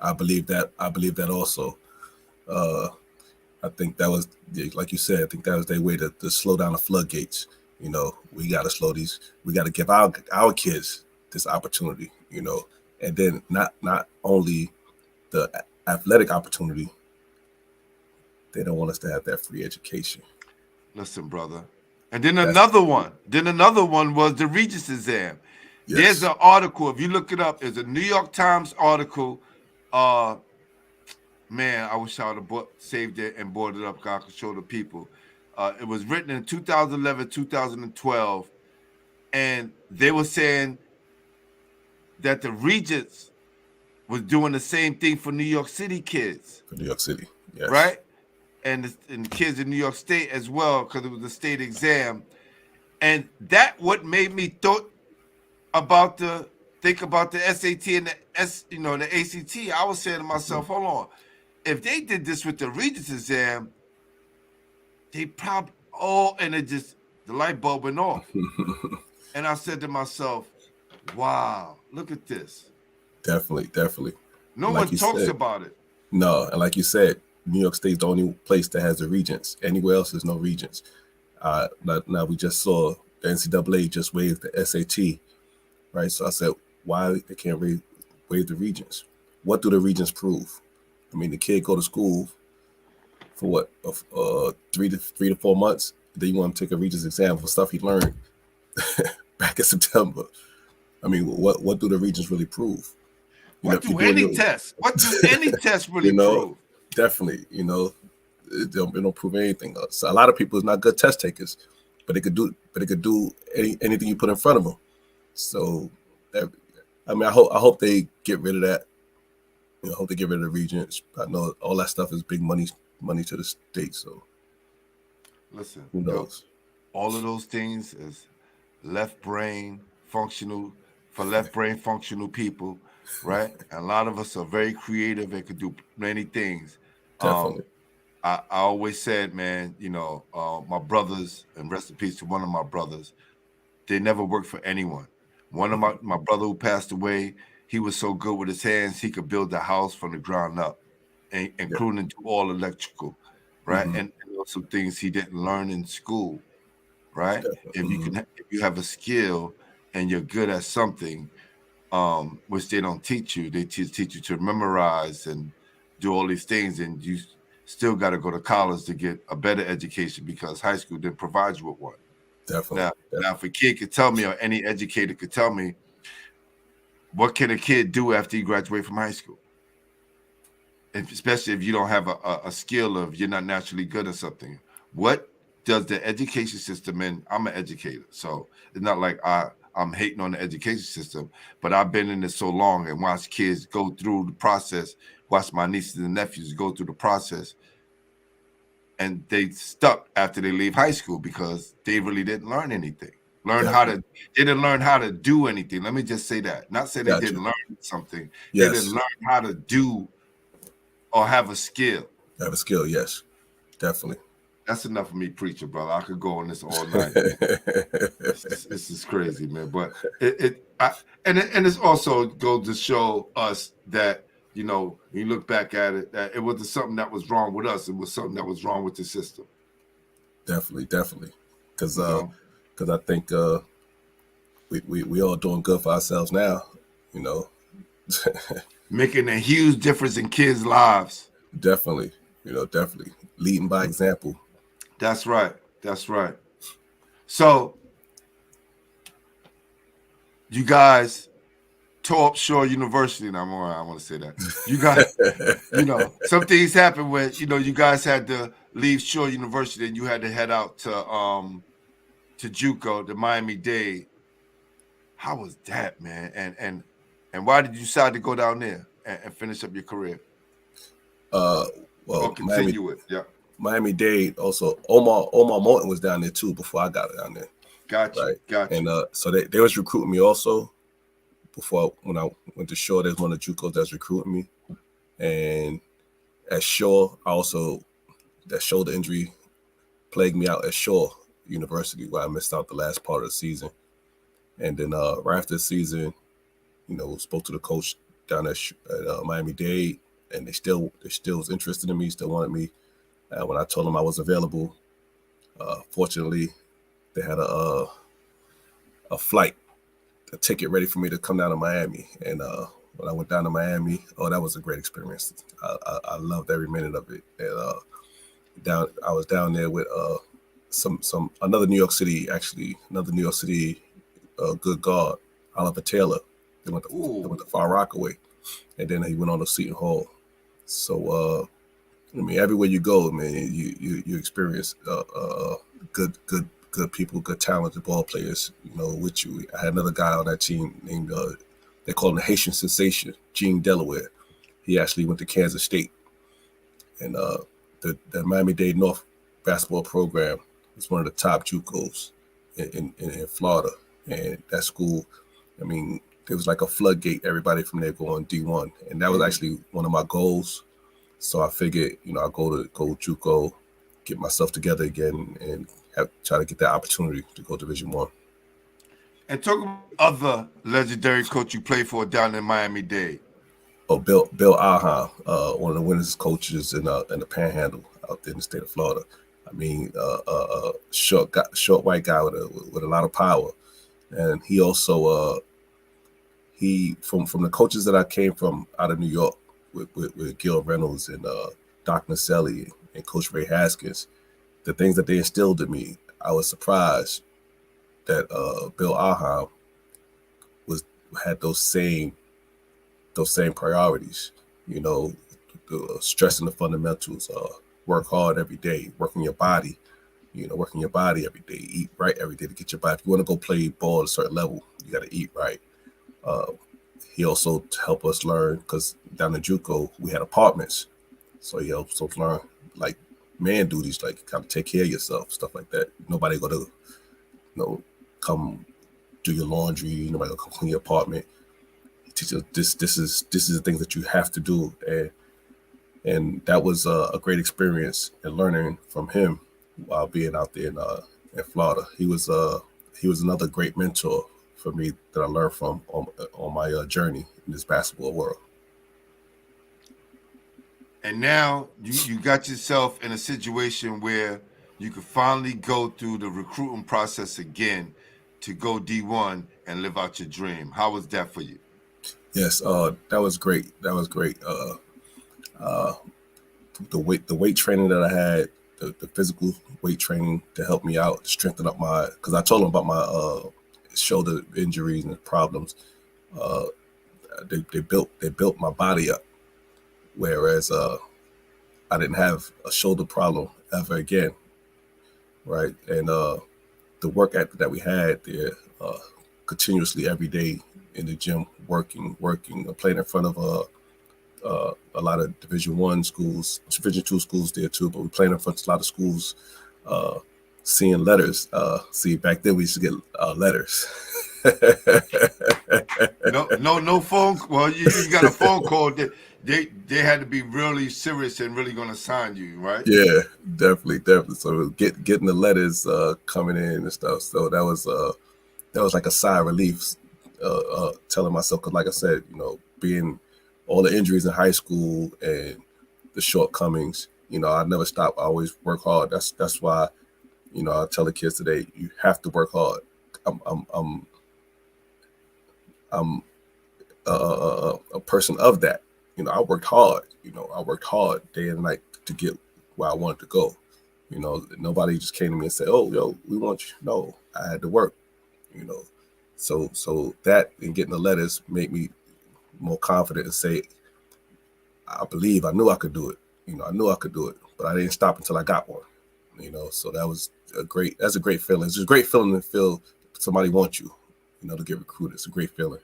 I believe that also. I think that was, like you said, I think that was their way to slow down the floodgates. You know, we got to slow these. We got to give our kids this opportunity. You know, and then not only the athletic opportunity, they don't want us to have that free education. Listen, brother. And then another one was the Regents exam. Yes. There's an article, if you look it up, it's a New York Times article. Man, I wish I would have saved it and brought it up so I could show the people. It was written in 2011, 2012, and they were saying that the Regents was doing the same thing for New York City kids. For New York City, yes. Right? And the kids in New York State as well, because it was a state exam. And that what made me think about the SAT and the ACT. I was saying to myself, hold on, if they did this with the Regents exam, they probably and it just the light bulb went off. And I said to myself, wow, look at this. Definitely. No one talks about it. No, and like you said, New York State is the only place that has the Regents. Anywhere else, there's no Regents. Now we just saw the NCAA just waived the SAT, right? So I said, why they can't waive the Regents? What do the Regents prove? I mean, the kid go to school for what, 3 to 4 months. Then you want to take a Regents exam for stuff he learned back in September. I mean, what do the Regents really prove? What do any test really prove? Definitely, it don't prove anything. So a lot of people is not good test takers, but they could do anything you put in front of them. So, I hope they get rid of that. I hope they get rid of the Regents. I know all that stuff is big money to the state. So, listen, who knows? All of those things is left brain functional people, right? And a lot of us are very creative and could do many things. Definitely. I always said, man, my brothers, and rest in peace to one of my brothers, they never worked for anyone. One of my brother who passed away, he was so good with his hands, he could build a house from the ground up, including do all electrical, right? Mm-hmm. And also things he didn't learn in school, right? Definitely. If you have a skill and you're good at something, which they don't teach you, they teach you to memorize and do all these things, and you still got to go to college to get a better education because high school didn't provide you with one. Definitely. Now, if a kid could tell me, or any educator could tell me, what can a kid do after you graduate from high school? Especially if you don't have a skill of you're not naturally good at something. What does the education system, and I'm an educator, so it's not like I'm hating on the education system, but I've been in it so long and watched kids go through the process, watch my nieces and nephews go through the process, and they stuck after they leave high school because they really didn't learn anything. They didn't learn how to do anything. Let me just say that. Not say they didn't learn something. Yes. They didn't learn how to do or have a skill. Have a skill, yes. Definitely. That's enough of me preaching, brother. I could go on this all night. This is crazy, man. But it's also goes to show us that, when you look back at it, that it wasn't something that was wrong with us. It was something that was wrong with the system. Definitely. Because I think we all doing good for ourselves now, Making a huge difference in kids' lives. Definitely. Definitely. Leading by example. That's right. So, you guys tore up Shore University. Now, I want to say that. You guys, some things happened where, you guys had to leave Shore University and you had to head out to JUCO, to Miami Dade. How was that, man? And why did you decide to go down there and finish up your career? Well, continue it. Yeah. Miami Dade also. Omar Morton was down there too before I got down there. Gotcha. And so they was recruiting me also when I went to Shore. There's one of the JUCOs that's recruiting me, and at Shore that shoulder injury plagued me out at Shore University where I missed out the last part of the season. And then right after the season, spoke to the coach down at Miami Dade, and they still was interested in me, still wanted me. When I told them I was available, fortunately, they had a flight, a ticket ready for me to come down to Miami. And when I went down to Miami, that was a great experience. I loved every minute of it. And I was down there with another New York City good guard, Oliver Taylor. They went to Far Rockaway, and then he went on to Seton Hall. So I mean, everywhere you go, man, you experience good people, good talented ball players, with you. I had another guy on that team named they call him the Haitian Sensation, Gene Delaware. He actually went to Kansas State, and the Miami Dade North basketball program was one of the top JUCOs in Florida. And that school, I mean, there was like a floodgate. Everybody from there going D1, and that was actually one of my goals. So I figured, I'll go JUCO, get myself together again, and try to get that opportunity to go Division I. And talk about other legendary coach you played for down in Miami-Dade. Oh, Bill Alheim, one of the winningest coaches in the Panhandle out there in the state of Florida. I mean, short white guy with a lot of power, and he also from the coaches that I came from out of New York with Gil Reynolds and Doc Nicelli and Coach Ray Haskins, the things that they instilled in me, I was surprised that Bill Alheim had those same priorities, stressing the fundamentals, work hard every day, working your body every day, eat right every day to get your body. If you want to go play ball at a certain level, you got to eat right. He also helped us learn, because down in JUCO, we had apartments. So he helped us learn, like, man duties, like kind of take care of yourself, stuff like that. Nobody going to, come do your laundry. Nobody going to come clean your apartment. He teaches us this is the things that you have to do. And that was a great experience and learning from him while being out there in Florida. He was another great mentor for me that I learned from on my journey in this basketball world. And now you got yourself in a situation where you could finally go through the recruiting process again to go D1 and live out your dream. How was that for you? Yes, that was great. The weight training that I had, the physical weight training to help me out, strengthen up because I told them about my shoulder injuries and problems. They built my body up, whereas I didn't have a shoulder problem ever again, right? And the work ethic that we had there, continuously every day in the gym, working, playing in front of a lot of Division I schools, Division II schools there too, but we played in front of a lot of schools, seeing letters. See, back then we used to get letters. No phone. Well, you got a phone call. They had to be really serious and really going to sign you, right? Yeah, definitely. So getting the letters coming in and stuff. So that was like a sigh of relief. Telling myself, because like I said, being all the injuries in high school and the shortcomings, I never stop. I always work hard. That's why, I tell the kids today, you have to work hard. I'm a person of that. I worked hard. I worked hard day and night to get where I wanted to go. Nobody just came to me and said, "Oh, we want you." No, I had to work. So that and getting the letters made me more confident and say, I knew I could do it. I knew I could do it, but I didn't stop until I got one. So that's a great feeling. It's a great feeling to feel somebody wants you, to get recruited. It's a great feeling.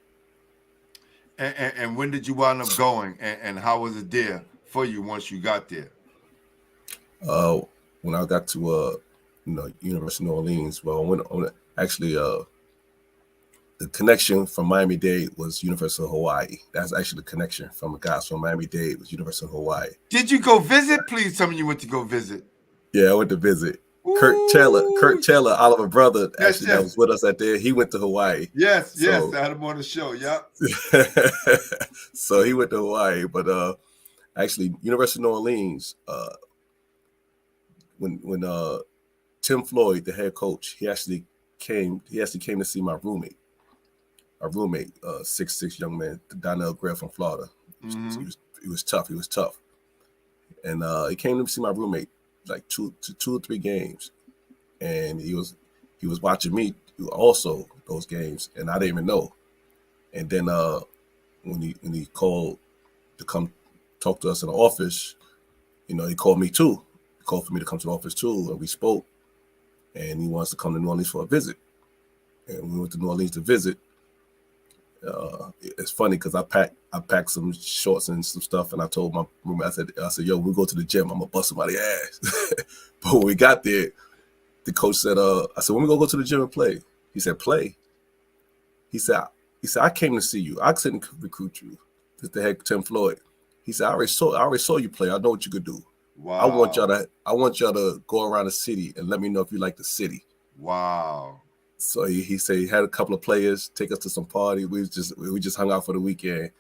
And when did you wind up going, and how was it there for you once you got there? When I got to University of New Orleans, actually the connection from Miami-Dade was University of Hawaii. That's actually the connection from the guys from Miami-Dade was University of Hawaii. Did you go visit? Please tell me you went to go visit. Yeah, I went to visit. Kurt Taylor, Oliver brother, that was with us out there. He went to Hawaii. Yes, I had him on the show. Yeah. So he went to Hawaii, but actually, University of New Orleans. When Tim Floyd, the head coach, he actually came to see my roommate. A roommate, 6'6" young man, Donnell Grell from Florida. He was tough. And he came to see my roommate like two or three games, and he was watching me also those games, and I didn't even know. And then when he called to come talk to us in the office, you know, he called me too. He called for me to come to the office too, and we spoke. And he wants to come to New Orleans for a visit. And we went to New Orleans to visit. It's funny because I packed some shorts and some stuff, and I told my roommate, I said, yo, when we go to the gym, I'm gonna bust somebody's ass. But when we got there, the coach said, I said, when we gonna go to the gym and play? He said, play. He said, I came to see you. I couldn't recruit you. This the head Tim Floyd. He said, I already saw you play. I know what you could do. Wow. I want y'all to go around the city and let me know if you like the city. Wow. So he said he had a couple of players take us to some party. We just hung out for the weekend.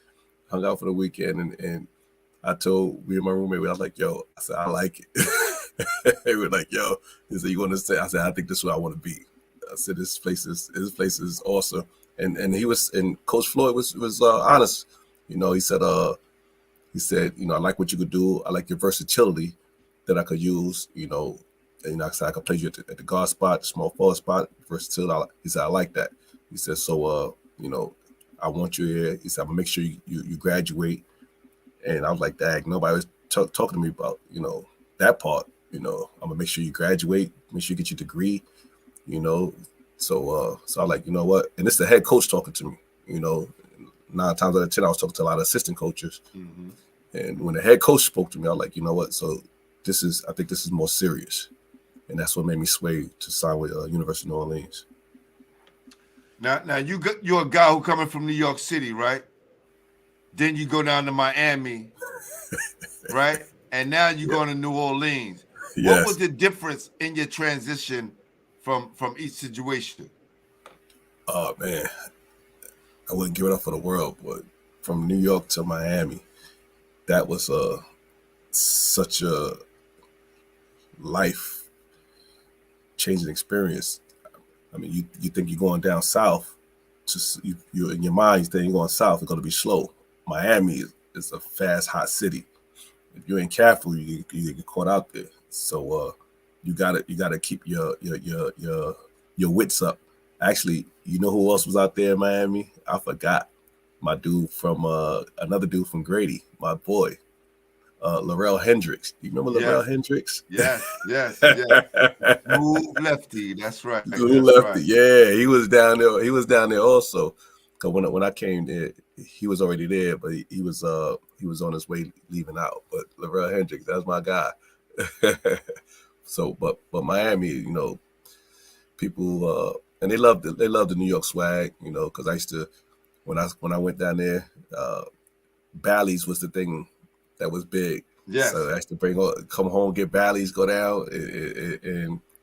And I told me and my roommate, I was like, yo, I said, I like it. They were like, yo, he said, you want to stay? I said, I think this is where I want to be. I said, this place is awesome. And Coach Floyd was honest. You know, he said, you know, I like what you could do. I like your versatility that I could use, you know. And I said, I could play you at the guard spot, small forward spot, versatile. He said, I like that. He said, so, you know, I want you here. He said, I'm going to make sure you graduate. And I was like, dang, nobody was talking to me about, you know, that part. You know, I'm going to make sure you graduate, make sure you get your degree, you know. So I was like, you know what? And it's the head coach talking to me, you know. 9 times out of 10, I was talking to a lot of assistant coaches. Mm-hmm. And when the head coach spoke to me, I was like, you know what? So I think this is more serious. And that's what made me sway to sign with University of New Orleans. Now you're a guy who coming from New York City, right? Then you go down to Miami, right? And now you're going to New Orleans. Yes. What was the difference in your transition from each situation? Oh man, I wouldn't give it up for the world, but from New York to Miami, that was such a life changing experience. I mean, you think you're going down south, just you in your mind, you think you're going south, it's going to be slow. Miami is a fast, hot city. If you ain't careful, you get caught out there. So you gotta keep your wits up. Actually, you know who else was out there in Miami? I forgot. My dude from another dude from Grady, my boy. Laurel Hendricks. Do you remember Laurel Hendricks? Yes. Move lefty. That's right. Move lefty. Right. Yeah, he was down there. He was down there also. Because when I came there, he was already there, but he was on his way leaving out. But Laurel Hendricks, that's my guy. So, but Miami, you know, people and they loved the New York swag, you know, because I used to when I went down there, Bally's was the thing that was big. Yeah. So I used to come home, get Bally's, go down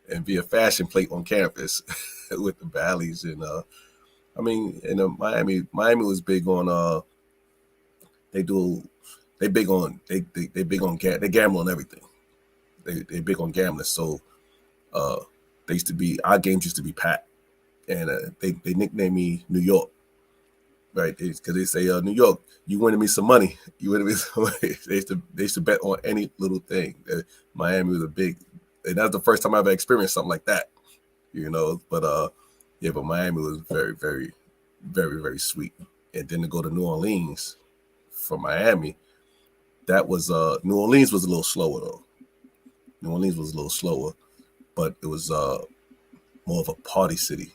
and be a fashion plate on campus with the Bally's. And I mean, in Miami was big on they big on they gamble on everything. They big on gambling. So our games used to be packed, and they nicknamed me New York. Right, because they say, New York, you winning me some money. You winning me some money. They used to bet on any little thing. Miami was a big, and that's the first time I ever experienced something like that, you know. But but Miami was very, very, very, very sweet. And then to go to New Orleans from Miami, that was New Orleans was a little slower though. New Orleans was a little slower, but it was more of a party city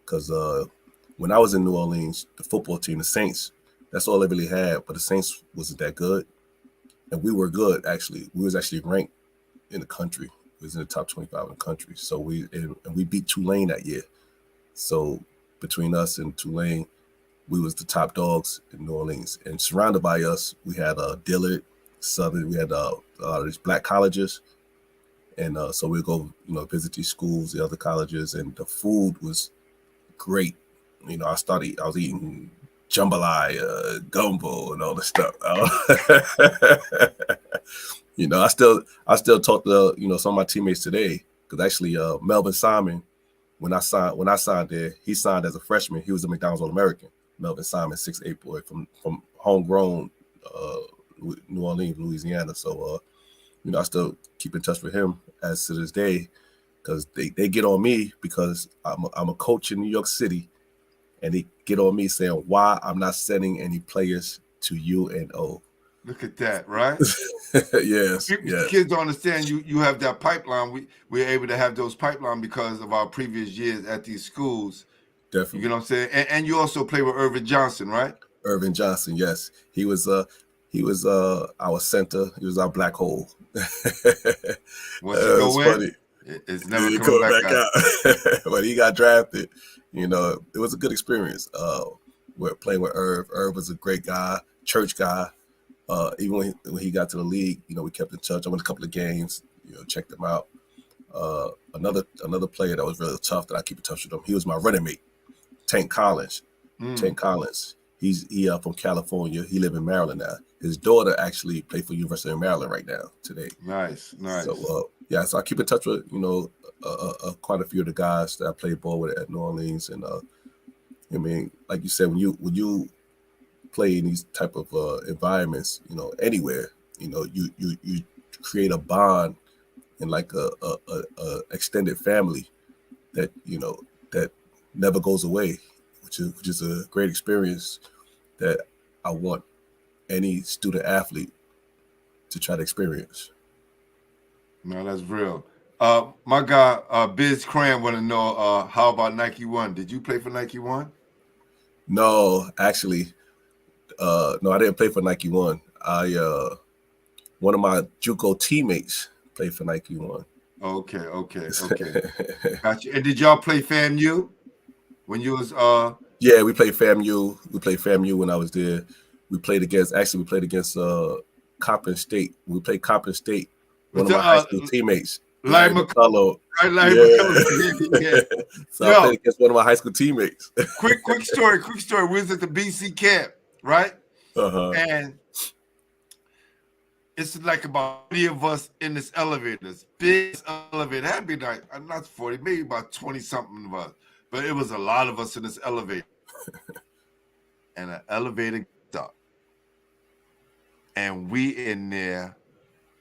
because. When I was in New Orleans, the football team, the Saints, that's all they really had. But the Saints wasn't that good. And we were good, actually. We was actually ranked in the country. We was in the top 25 in the country. So we beat Tulane that year. So between us and Tulane, we was the top dogs in New Orleans. And surrounded by us, we had Dillard, Southern. We had a lot of these black colleges. And so we'd go, you know, visit these schools, the other colleges. And the food was great. You know, I was eating jambalaya, gumbo, and all this stuff. You know, I still talk to, you know, some of my teammates today, because actually Melvin Simon, when I signed there, he signed as a freshman. He was a McDonald's All-American. Melvin Simon, 6'8" boy from homegrown New Orleans, Louisiana. So I still keep in touch with him as to this day, because they get on me because I'm a coach in New York City, and they get on me saying why I'm not sending any players to UNO. Look at that, right? Yes. Kids don't understand you have that pipeline. We're able to have those pipeline because of our previous years at these schools. Definitely. You know what I'm saying? And you also play with Earvin Johnson, right? Earvin Johnson, yes. He was our center. He was our black hole. Once you go in, funny. It's never coming back out. But he got drafted. It was a good experience. We're playing with Irv. Irv was a great guy, church guy. Even when he got to the league, we kept in touch. I went to a couple of games, checked him out. Another player that was really tough that I keep in touch with him. He was my running mate, Tank Collins. Tank Collins. He's from California. He lives in Maryland now. His daughter actually played for University of Maryland right now today. Nice. So so I keep in touch with quite a few of the guys that I played ball with at New Orleans, and like you said, when you play in these type of environments, anywhere, you create a bond and like a extended family that that never goes away, which is a great experience that I want any student athlete to try to experience. No, that's real. My guy, Biz Cram, want to know how about Nike One? Did you play for Nike One? No, actually, no, I didn't play for Nike One. One of my JUCO teammates played for Nike One. Okay. Gotcha. And did y'all play FAMU when you was? Yeah, we played FAMU. We played FAMU when I was there. We played against Coppin State. We played Coppin State. One of my high school teammates, Larry McCullough. Larry McCullough. Yeah. So I played against one of my high school teammates. quick story. We was at the BC camp, right? And it's like about 30 of us in this elevator, this big elevator. It had to be like, not 40, maybe about 20 something of us, but it was a lot of us in this elevator. And an elevator up, and we in there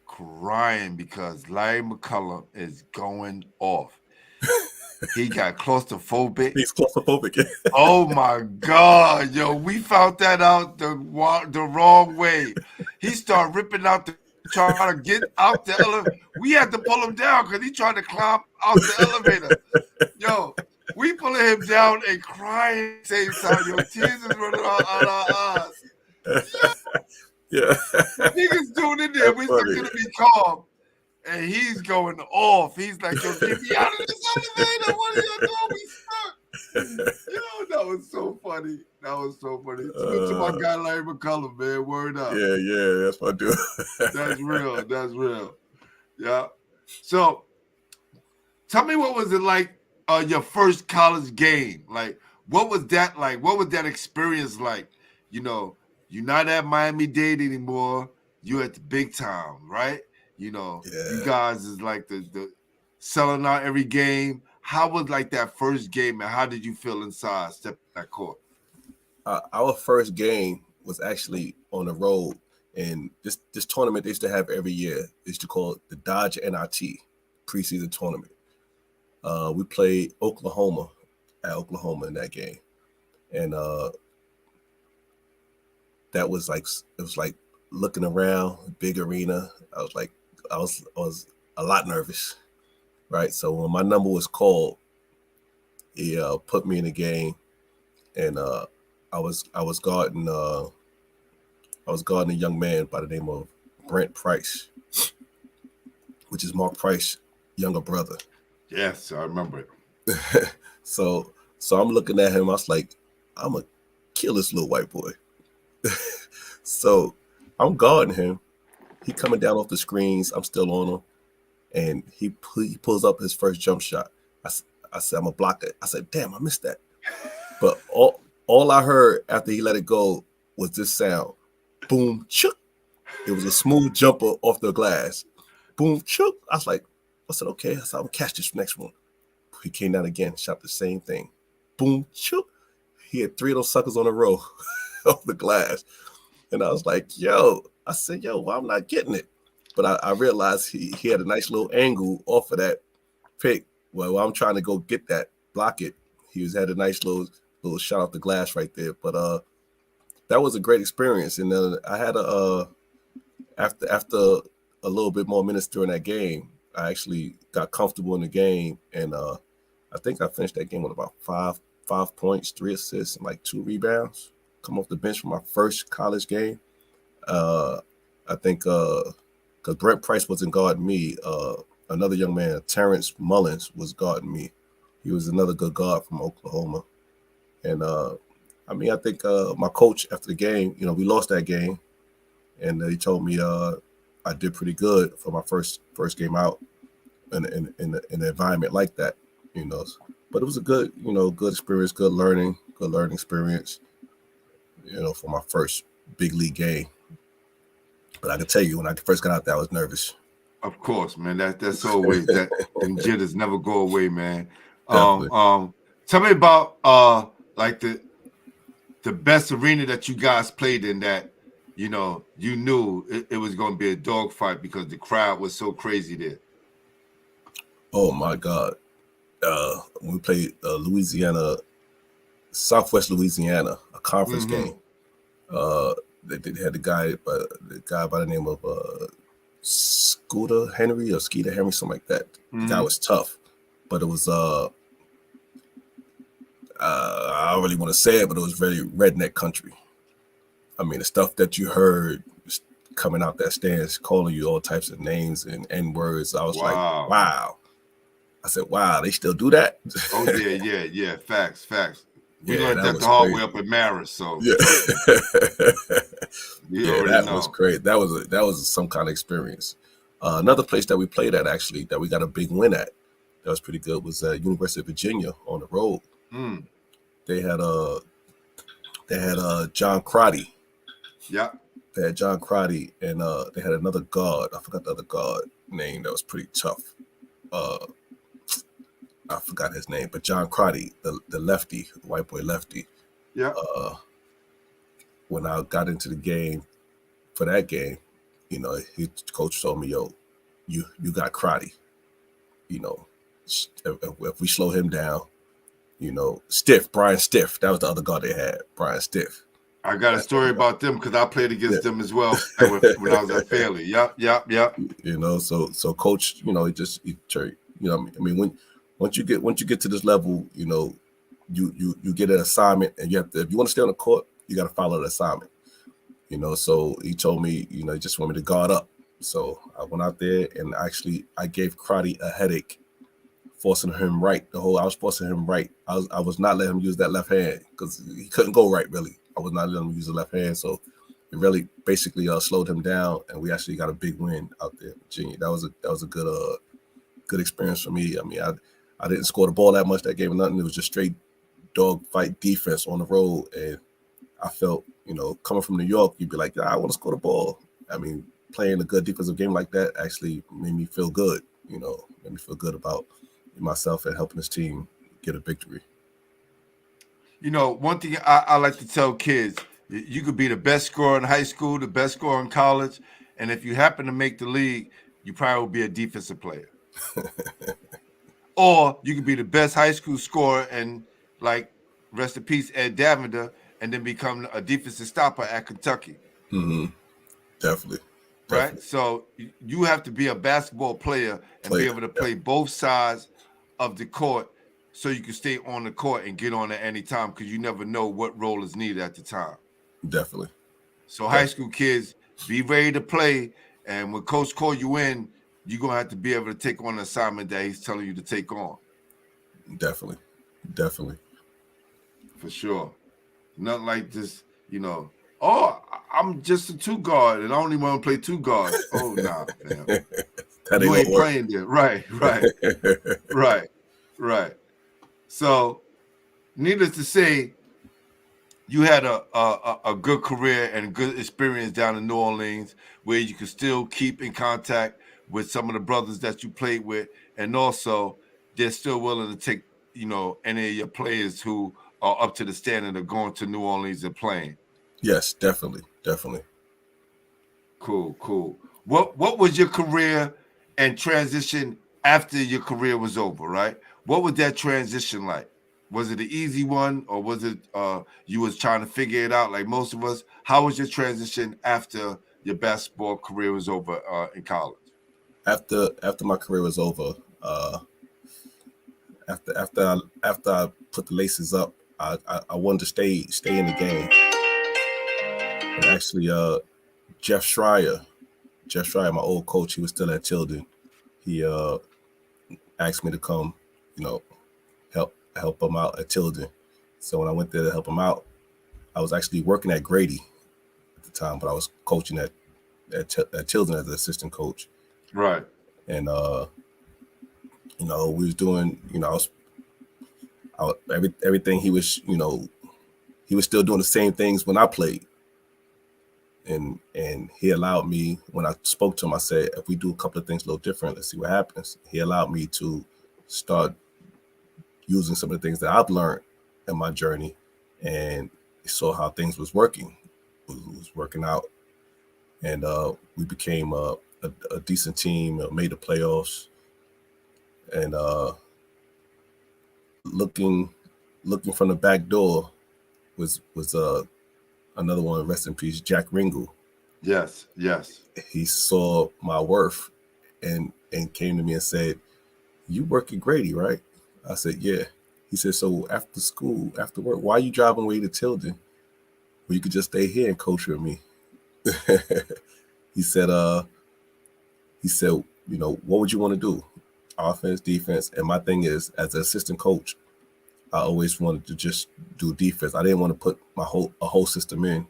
crying because Larry McCullough is going off. He got claustrophobic. He's claustrophobic. Oh my God, yo, we found that out the wrong way. He started ripping out trying to get out the elevator. We had to pull him down because he tried to climb out the elevator. Yo, we pulling him down and crying at the same time. Yo, tears is running out our eyes. Yeah. Niggas doing in there. We're still gonna be calm. And he's going off. He's like, yo, get me out of this elevator. What are you doing? We stuck. That was so funny. To my guy Larry McCullough, man. Word up. Yeah, that's what I do. That's real. Yeah. So tell me, what was it like your first college game? Like, what was that like? What was that experience like? You're not at Miami Dade anymore. You're at the big time, right? You guys is like the selling out every game. How was like that first game, and how did you feel inside stepping that court? Our first game was actually on the road, and this tournament they used to have every year. They used to call it the Dodge NIT preseason tournament. We played Oklahoma in that game, and that was like, it was like looking around, big arena. I was a lot nervous, right? So when my number was called, he put me in the game, and I was guarding a young man by the name of Brent Price, which is Mark Price's younger brother. Yes, I remember it. So I'm looking at him. I was like, I'm gonna kill this little white boy. So I'm guarding him. He coming down off the screens. I'm still on him, and he pulls up his first jump shot. I said, I'm a blocker. I said, damn, I missed that. But all I heard after he let it go was this sound, boom, chook. It was a smooth jumper off the glass, boom, chook. I was like, I said, okay. I said, I'm gonna catch this next one. He came down again, shot the same thing. Boom, shoot. He had 3 of those suckers on a row off the glass. And I was like, yo, I said, yo, why I'm not getting it? But I realized he had a nice little angle off of that pick. Well, while I'm trying to go get that, block it, he had a nice little shot off the glass right there. But that was a great experience. And then I had after a little bit more minutes during that game, I actually got comfortable in the game. And I think I finished that game with about 5 points, 3 assists, and like 2 rebounds. Come off the bench for my first college game. I think because Brent Price wasn't guarding me, another young man, Terrence Mullins, was guarding me. He was another good guard from Oklahoma. And I think my coach after the game, we lost that game, and he told me I did pretty good for my first game out in an environment like that, But it was a good, good experience, good learning experience, for my first big league game. But I can tell you, when I first got out there, I was nervous. Of course, man. That's always that. Them jitters never go away, man. Tell me about like the best arena that you guys played in that you knew it was going to be a dogfight because the crowd was so crazy there. Oh my God! We played Louisiana, Southwest Louisiana, a conference game. They had the guy by the name of Skeeter Henry, something like that. The guy was tough, but it was I don't really want to say it, but it was very redneck country. I mean, the stuff that you heard coming out that stands, calling you all types of names and N words. I was like, wow. I said, wow, they still do that? Oh yeah. Facts. We learned that the hard way up in Marist, so yeah. That was great. That was some kind of experience. Another place that we played at, actually, that we got a big win at, that was pretty good, was University of Virginia on the road. They had John Crotty. Yeah. They had John Crotty, and they had another guard. I forgot the other guard name that was pretty tough. I forgot his name, but John Crotty, the lefty, the white boy lefty. Yeah. When I got into the game for that game, his coach told me, "Yo, you got Crotty. If we slow him down, Brian Stiff. That was the other guard they had, Brian Stiff. I got a story about them because I played against them as well when I was at Fairleigh. Yep. So coach, once you get to this level, you get an assignment, and you have to, if you want to stay on the court, you got to follow the assignment. So he told me, he just wanted me to guard up. So I went out there, and actually I gave Crotty a headache, forcing him right. I was forcing him right. I was not letting him use that left hand because he couldn't go right, really. I was not letting him use the left hand. So it really basically slowed him down, and we actually got a big win out there in Virginia. That was a good experience for me. I mean, I didn't score the ball that much that game or nothing. It was just straight dog fight defense on the road. And I felt, coming from New York, you'd be like, I want to score the ball. I mean, playing a good defensive game like that actually made me feel good, made me feel good about myself and helping this team get a victory. One thing I like to tell kids, you could be the best scorer in high school, the best scorer in college, and if you happen to make the league, you probably will be a defensive player. Or you could be the best high school scorer and, like, rest in peace, Ed Davender, and then become a defensive stopper at Kentucky. Definitely. Right? So you have to be a basketball player and be able to play both sides of the court so you can stay on the court and get on at any time, because you never know what role is needed at the time. Definitely. So high school kids, be ready to play, and when coach call you in, you're going to have to be able to take on the assignment that he's telling you to take on. Definitely. For sure. Nothing like this, I'm just a 2 guard and I only want to play 2 guards. Oh, nah, man. You ain't playing there. Right. So, needless to say, you had a good career and good experience down in New Orleans where you could still keep in contact with some of the brothers that you played with, and also they're still willing to take, any of your players who are up to the standard of going to New Orleans and playing. Yes, definitely. Cool. What was your career and transition after your career was over, right? What was that transition like? Was it an easy one, or was it you was trying to figure it out like most of us? How was your transition after your basketball career was over in college? After my career was over, after I put the laces up, I wanted to stay in the game. And actually, Jeff Schreier, my old coach, he was still at Tilden. He asked me to come, help him out at Tilden. So when I went there to help him out, I was actually working at Grady at the time, but I was coaching at Tilden as an assistant coach. Right. And we was doing, everything he was, he was still doing the same things when I played. And he allowed me, when I spoke to him, I said, if we do a couple of things a little different, let's see what happens. He allowed me to start using some of the things that I've learned in my journey, and saw how things was working. It was working out. And we became a decent team, made the playoffs. And looking from the back door was another one, rest in peace, Jack Ringo. Yes. He saw my worth and came to me and said, "You work at Grady, right?" I said, "Yeah." He said, "So after school, after work, why are you driving away to Tilden? Well, you could just stay here and coach with me." He said, what would you want to do? Offense, defense. And my thing is, as an assistant coach, I always wanted to just do defense. I didn't want to put a whole system in,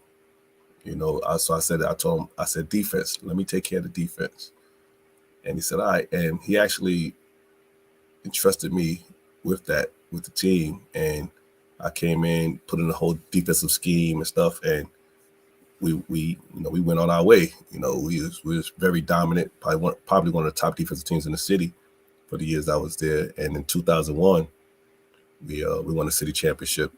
So I told him, I said, defense, let me take care of the defense. And he said, all right. And he actually entrusted me with that, with the team. And I came in, put in a whole defensive scheme and stuff. And we went on our way. We was very dominant, probably one of the top defensive teams in the city for the years I was there. And in 2001, we won the city championship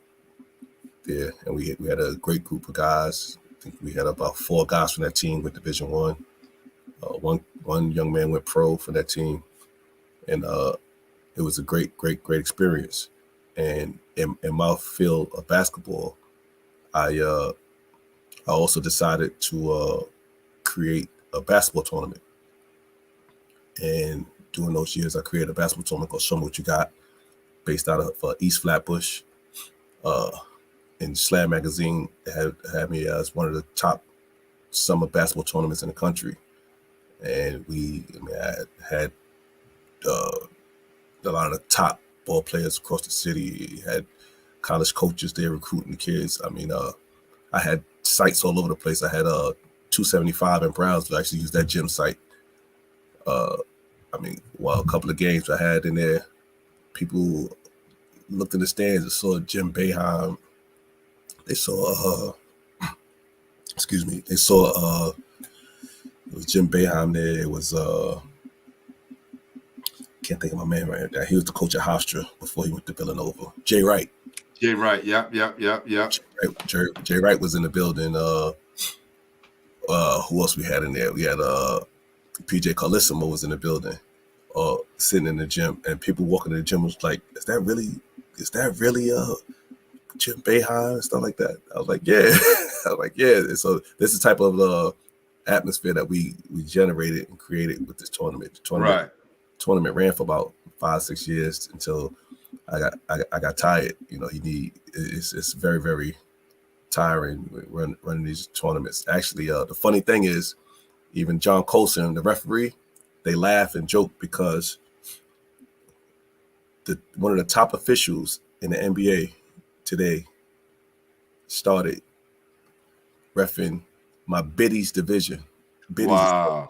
there, and we had a great group of guys. I think we had about 4 guys from that team with Division I. One young man went pro for that team, and it was a great experience. And in my field of basketball, I also decided to create a basketball tournament. And during those years, I created a basketball tournament called Show Me What You Got, based out of East Flatbush. And Slam Magazine had me as one of the top summer basketball tournaments in the country. And I had a lot of the top ball players across the city. Had college coaches there recruiting the kids. I had sites all over the place. I had 275 in Brownsville. I actually used that gym site. A couple of games I had in there, people looked in the stands and saw Jim Boeheim. They saw, it was Jim Boeheim there. It was, can't think of my man right now. He was the coach at Hofstra before he went to Villanova. Jay Wright. Jay Wright, yep. Jay Wright was in the building. Who else we had in there? We had PJ Carlissimo was in the building, sitting in the gym, and people walking in the gym was like, is that really Jim Boeheim and stuff like that? I was like, yeah. And so this is the type of atmosphere that we generated and created with this tournament. The tournament ran for about 5-6 years until I got tired. It's very, very tiring running these tournaments. Actually, the funny thing is, even John Colson, the referee, they laugh and joke because one of the top officials in the NBA today started reffing my biddies division. Biddies. Wow.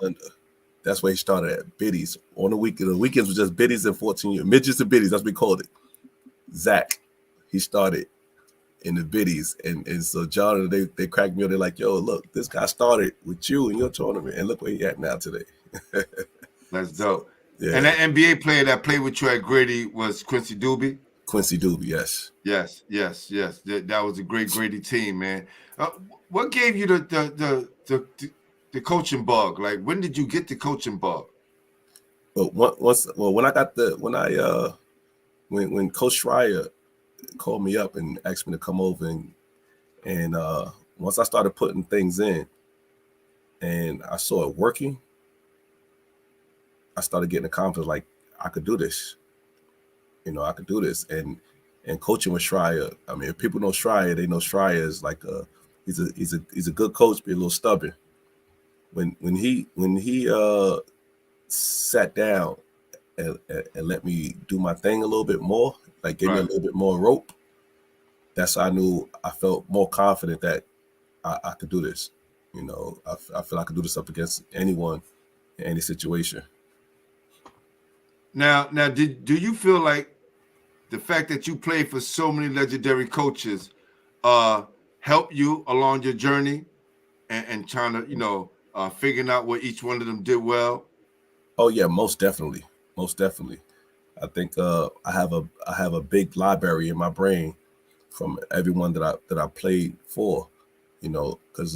That's where he started at, biddies. On the weekend, the weekends was just biddies and 14 years. Midgets and biddies, that's what we called it. Zach, he started in the biddies. And so John, they cracked me up. They're like, yo, look, this guy started with you in your tournament, and look where he at now today. That's dope. Yeah. And that NBA player that played with you at Grady was Quincy Doobie? Quincy Doobie, yes. Yes. That was a great Grady team, man. What gave you the coaching bug? Like, when did you get the coaching bug? But when Coach Schreier called me up and asked me to come over, and once I started putting things in and I saw it working, I started getting the confidence, like, I could do this. I could do this. And coaching with Schreier, I mean, if people know Schreier, they know Schreier is like he's a good coach, but a little stubborn. When he sat down and let me do my thing a little bit more, like gave me a little bit more rope, that's how I knew I felt more confident that I could do this. I feel I could do this up against anyone in any situation. Now, do you feel like the fact that you played for so many legendary coaches helped you along your journey and trying to, figuring out what each one of them did well? Oh yeah, most definitely. I think I have a big library in my brain from everyone that I played for, because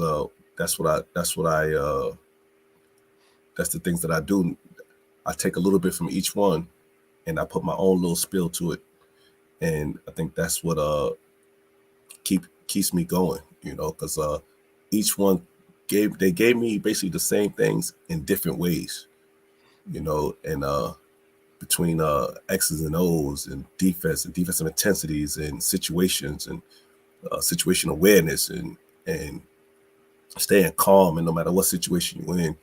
that's the things that I do. I take a little bit from each one and I put my own little spill to it. And I think that's what keeps me going, because each one gave me basically the same things in different ways, and between X's and O's and defense and defensive intensities and situations and situation awareness and staying calm, and no matter what situation you're in,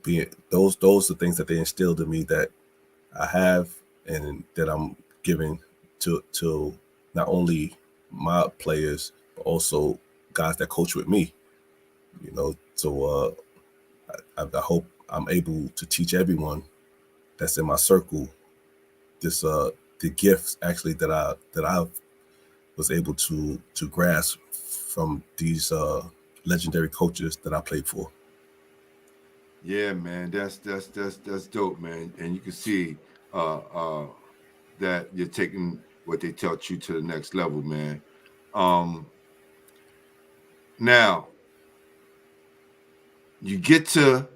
being those are things that they instilled in me that I have and that I'm giving to not only my players but also guys that coach with me. So I hope I'm able to teach everyone that's in my circle this the gifts actually that I was able to grasp from these legendary coaches that I played for. Yeah, man, that's dope, man. And you can see that you're taking what they taught you to the next level, man. Now you get to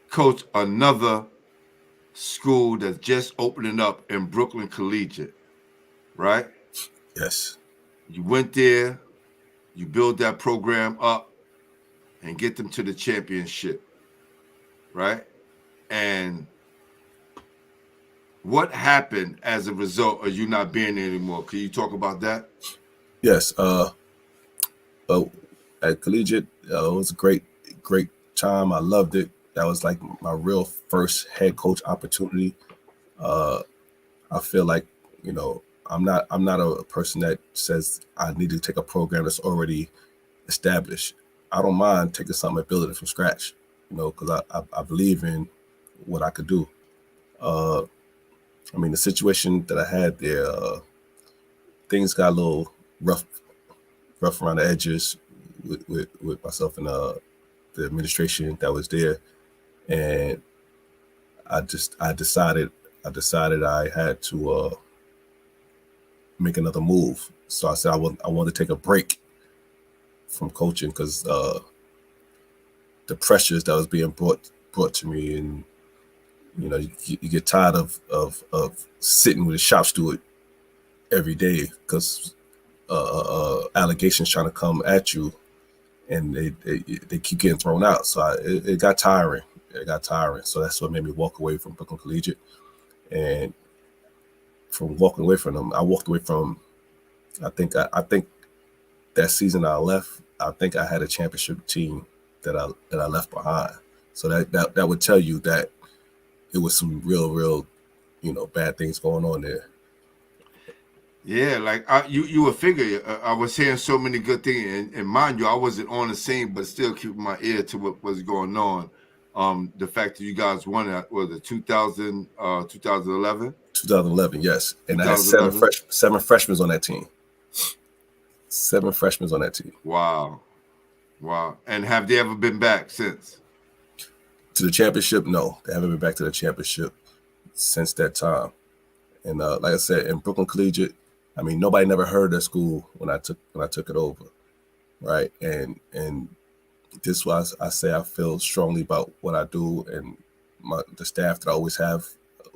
coach another school that's just opening up in Brooklyn Collegiate, right? Yes. You went there, you build that program up and get them to the championship, right? And what happened as a result of you not being there anymore? Can you talk about that? Yes. At Collegiate, it was a great time. I loved it. That was like my real first head coach opportunity. I feel like, I'm not a person that says I need to take a program that's already established. I don't mind taking something and building it from scratch, because I believe in what I could do. The situation that I had there, things got a little rough around the edges with myself and the administration that was there, and I decided I had to make another move. So I said I want to take a break from coaching because the pressures that was being brought to me, and you get tired of sitting with a shop steward every day because allegations trying to come at you, and they keep getting thrown out. So it got tiring. So that's what made me walk away from Brooklyn Collegiate. And from walking away from them, I walked away from. I think that season I left, I think I had a championship team that I left behind. So that would tell you that it was some real bad things going on there. Yeah, like you would figure. I was hearing so many good things, and mind you, I wasn't on the scene, but still keeping my ear to what was going on. The fact that you guys won at was it 2011? 2011, yes, and I had seven freshmen on that team. 7 freshmen on that team. Wow. And have they ever been back since? To the championship, no, they haven't been back to the championship since that time. And like I said, in Brooklyn Collegiate, I mean, nobody never heard of that school when I took it over, right? And this was, I say, I feel strongly about what I do and the staff that I always have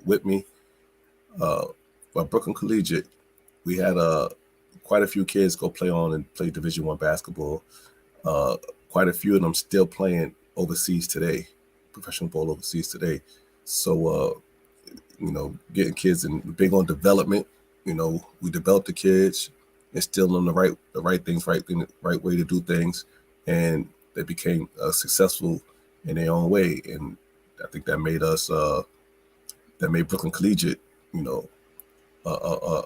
with me. But Brooklyn Collegiate, we had quite a few kids go play Division I basketball. Quite a few of them still playing overseas today, professional ball overseas today. So, getting kids and big on development. We develop the kids, instill them the right things, right way to do things, and they became successful in their own way. And I think that made us, that made Brooklyn Collegiate, a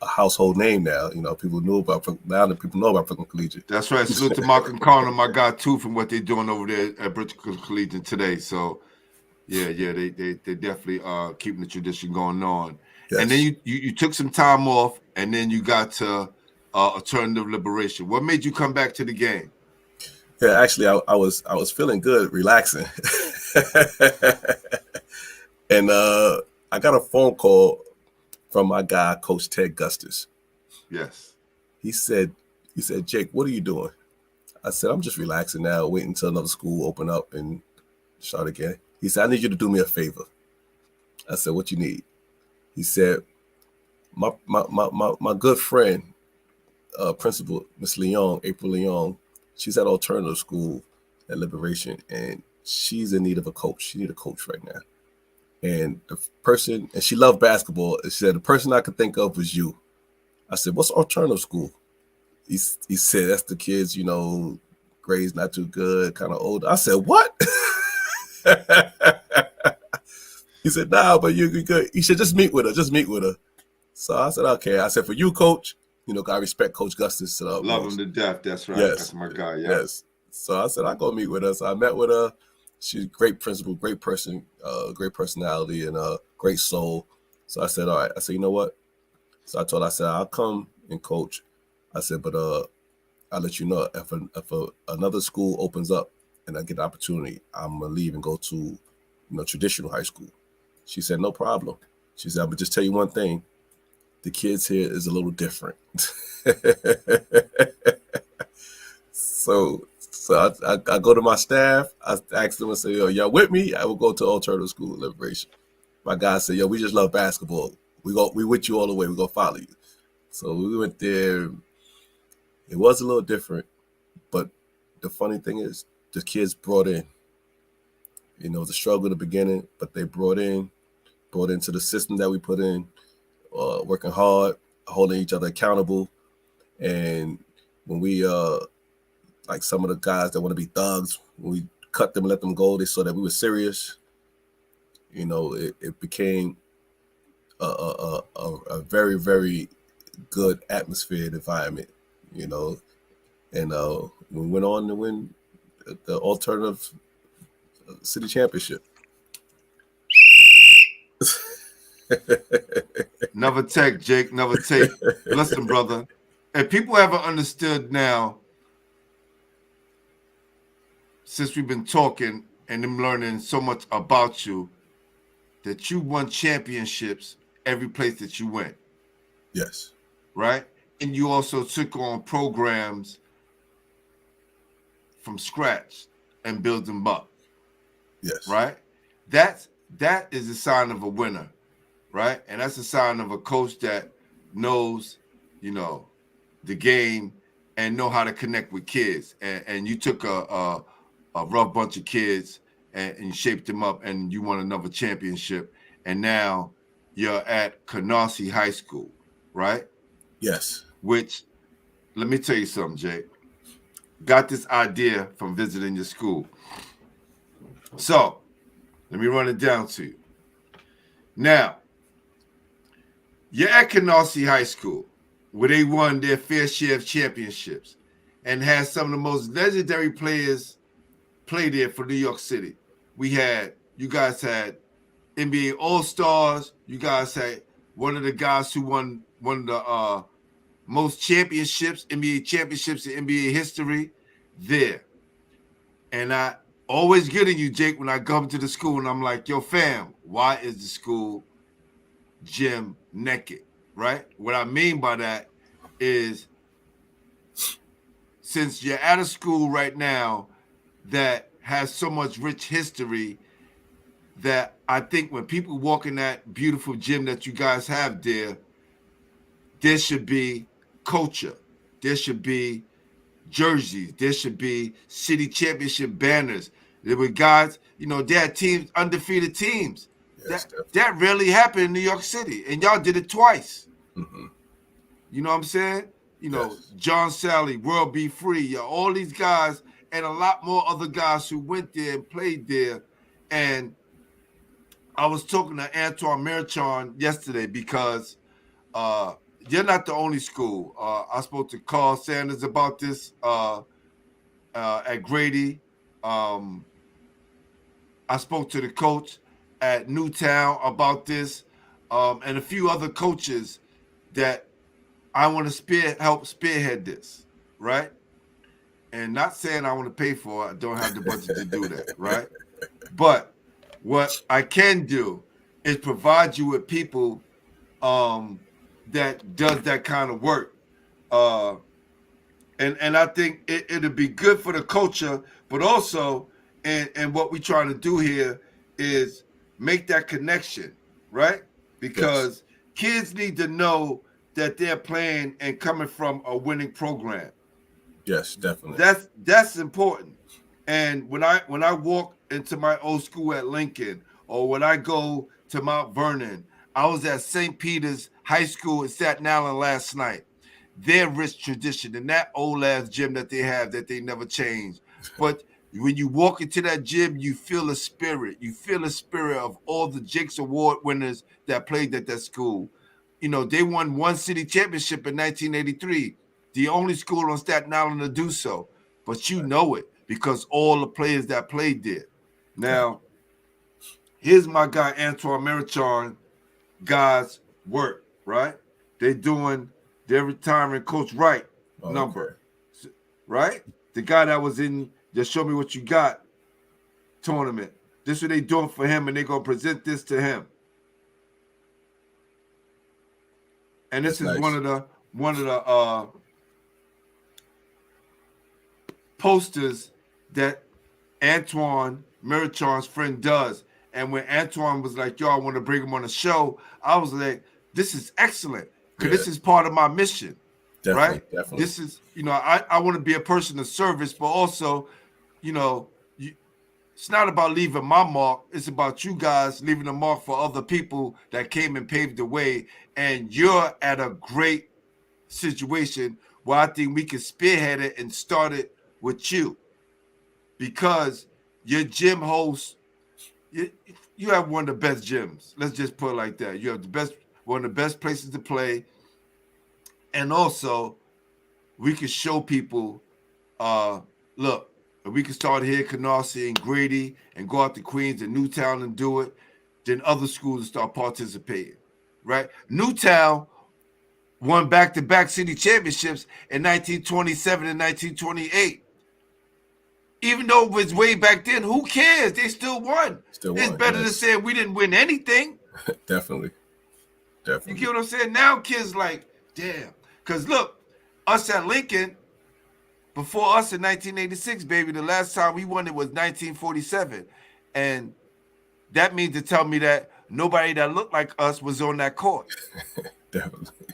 household name now. People know about Brooklyn Collegiate. That's right. Salute to Mark and Connor, my guy too, from what they're doing over there at Brooklyn Collegiate today. So, yeah, they definitely keeping the tradition going on. Yes. And then you took some time off, and then you got to Alternative Liberation. What made you come back to the game? Yeah, actually, I was feeling good, relaxing, and I got a phone call from my guy, Coach Ted Gustis. Yes. He said, Jake, what are you doing? I said, I'm just relaxing now, waiting until another school open up and start again. He said, I need you to do me a favor. I said, what you need? He said, my good friend, Principal Miss Leon, April Leon, she's at Alternative School at Liberation, and she's in need of a coach. She need a coach right now. And and she loved basketball. She said, the person I could think of was you. I said, what's Alternative School? He said, that's the kids, grades not too good, kind of old. I said, what? He said, nah, but you're good. He said, just meet with her. So I said, okay. I said, for you, Coach, I respect Coach Gustis. Love him to death. That's right. Yes. That's my guy. Yeah. Yes. So I said, I'll go meet with her. So I met with her. She's a great principal, great person, great personality, and a great soul. So I said, all right. I said, you know what? So I said, I'll come and coach. I said, but I'll let you know if another school opens up and I get the opportunity, I'm going to leave and go to, traditional high school. She said, no problem. She said, but just tell you one thing. The kids here is a little different. So I go to my staff. I asked them and say, yo, y'all with me? I will go to Alternative School of Liberation. My guy said, yo, we just love basketball. We with you all the way. We're going to follow you. So we went there. It was a little different. But the funny thing is, the kids brought in. It was a struggle at the beginning, but they brought into the system that we put in, working hard, holding each other accountable. And when we, like some of the guys that want to be thugs, when we cut them and let them go, they saw that we were serious. It became a very, very good atmosphere and environment, and we went on to win the Alternative City Championship. Never take, Jake, never take. Listen, brother, and people haven't understood now, since we've been talking and them learning so much about you, that you won championships every place that you went. Yes. Right? And you also took on programs from scratch and build them up. Yes. Right? That is a sign of a winner, right? And that's a sign of a coach that knows, the game and know how to connect with kids. And you took a rough bunch of kids and shaped them up, and you won another championship. And now you're at Canarsie High School, right? Yes. Which, let me tell you something, Jake. Got this idea from visiting your school. So, let me run it down to you. Now, you're at Canarsie High School, where they won their fair share of championships and had some of the most legendary players play there for New York City. You guys had NBA All-Stars. You guys had one of the guys who won one of the most championships, NBA championships in NBA history there. And always getting you, Jake, when I come to the school and I'm like, yo, fam, why is the school gym naked, right? What I mean by that is since you're at a school right now that has so much rich history that I think when people walk in that beautiful gym that you guys have there should be culture. There should be jerseys. There should be city championship banners. There were guys, they had teams, undefeated teams. Yes, That rarely happened in New York City, and y'all did it twice. Mm-hmm. You know what I'm saying? Yes. John Sally, World Be Free, all these guys, and a lot more other guys who went there and played there. And I was talking to Antoine Merchon yesterday because you're not the only school. I spoke to Carl Sanders about this at Grady. I spoke to the coach at Newtown about this, and a few other coaches that I want to help spearhead this, right? And not saying I want to pay for it. I don't have the budget to do that, right? But what I can do is provide you with people that does that kind of work. And I think it'll be good for the culture, but also, and what we're trying to do here is make that connection, right? Because kids need to know that they're playing and coming from a winning program. Yes, definitely. That's important. And when I walk into my old school at Lincoln, or when I go to Mount Vernon, I was at St. Peter's High School in Staten Island last night. Their rich tradition and that old ass gym that they have that they never change. But when you walk into that gym, you feel a spirit. You feel the spirit of all the Jakes Award winners that played at that school. They won one city championship in 1983, the only school on Staten Island to do so. But you know it because all the players that played there. Now, here's my guy, Antoine Merchon, guys work, right? They're retiring Coach Wright number, right? The guy that was in the Show Me What You Got tournament. This is what they doing for him, and they're going to present this to him. And this is nice. one of the posters that Antoine Merchon's friend does. And when Antoine was like, yo, I want to bring him on the show, I was like, this is excellent. Because this is part of my mission. Definitely, right? Definitely. This is, I want to be a person of service, but also, it's not about leaving my mark. It's about you guys leaving a mark for other people that came and paved the way. And you're at a great situation where I think we can spearhead it and start it with you. Because your gym host, you have one of the best gyms. Let's just put it like that. You have one of the best places to play. And also, we can show people, look, we can start here at Canarsie and Grady and go out to Queens and Newtown and do it. Then other schools start participating, right? Newtown won back-to-back city championships in 1927 and 1928. Even though it was way back then, who cares? They still won. It's better than saying we didn't win anything. Definitely. You get what I'm saying? Now kids like, damn. Because look, us at Lincoln, before us in 1986, baby, the last time we won it was 1947. And that means to tell me that nobody that looked like us was on that court. Definitely.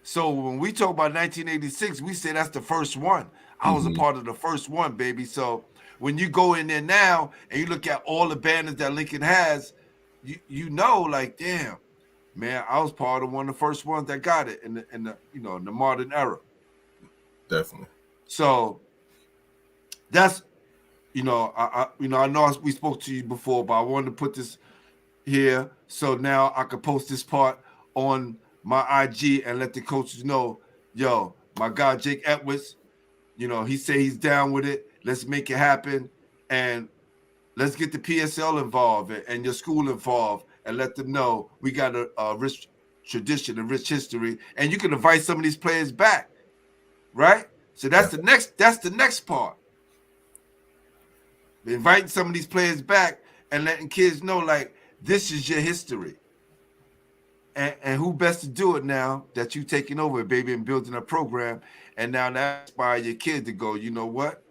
So when we talk about 1986, we say that's the first one. I was a part of the first one, baby. So when you go in there now and you look at all the banners that Lincoln has, you know, like, damn, man, I was part of one of the first ones that got it in the in the modern era. Definitely. So that's, I know we spoke to you before, but I wanted to put this here so now I could post this part on my IG and let the coaches know, yo, my guy Jake Edwards, he said he's down with it. Let's make it happen, and let's get the PSL involved and your school involved, and let them know we got a rich tradition, a rich history, and you can invite some of these players back. Right? So that's the next part. inviting some of these players back and letting kids know, like, this is your history. And who best to do it now that you taking over, baby, and building a program. And now that inspire your kid to go, you know what?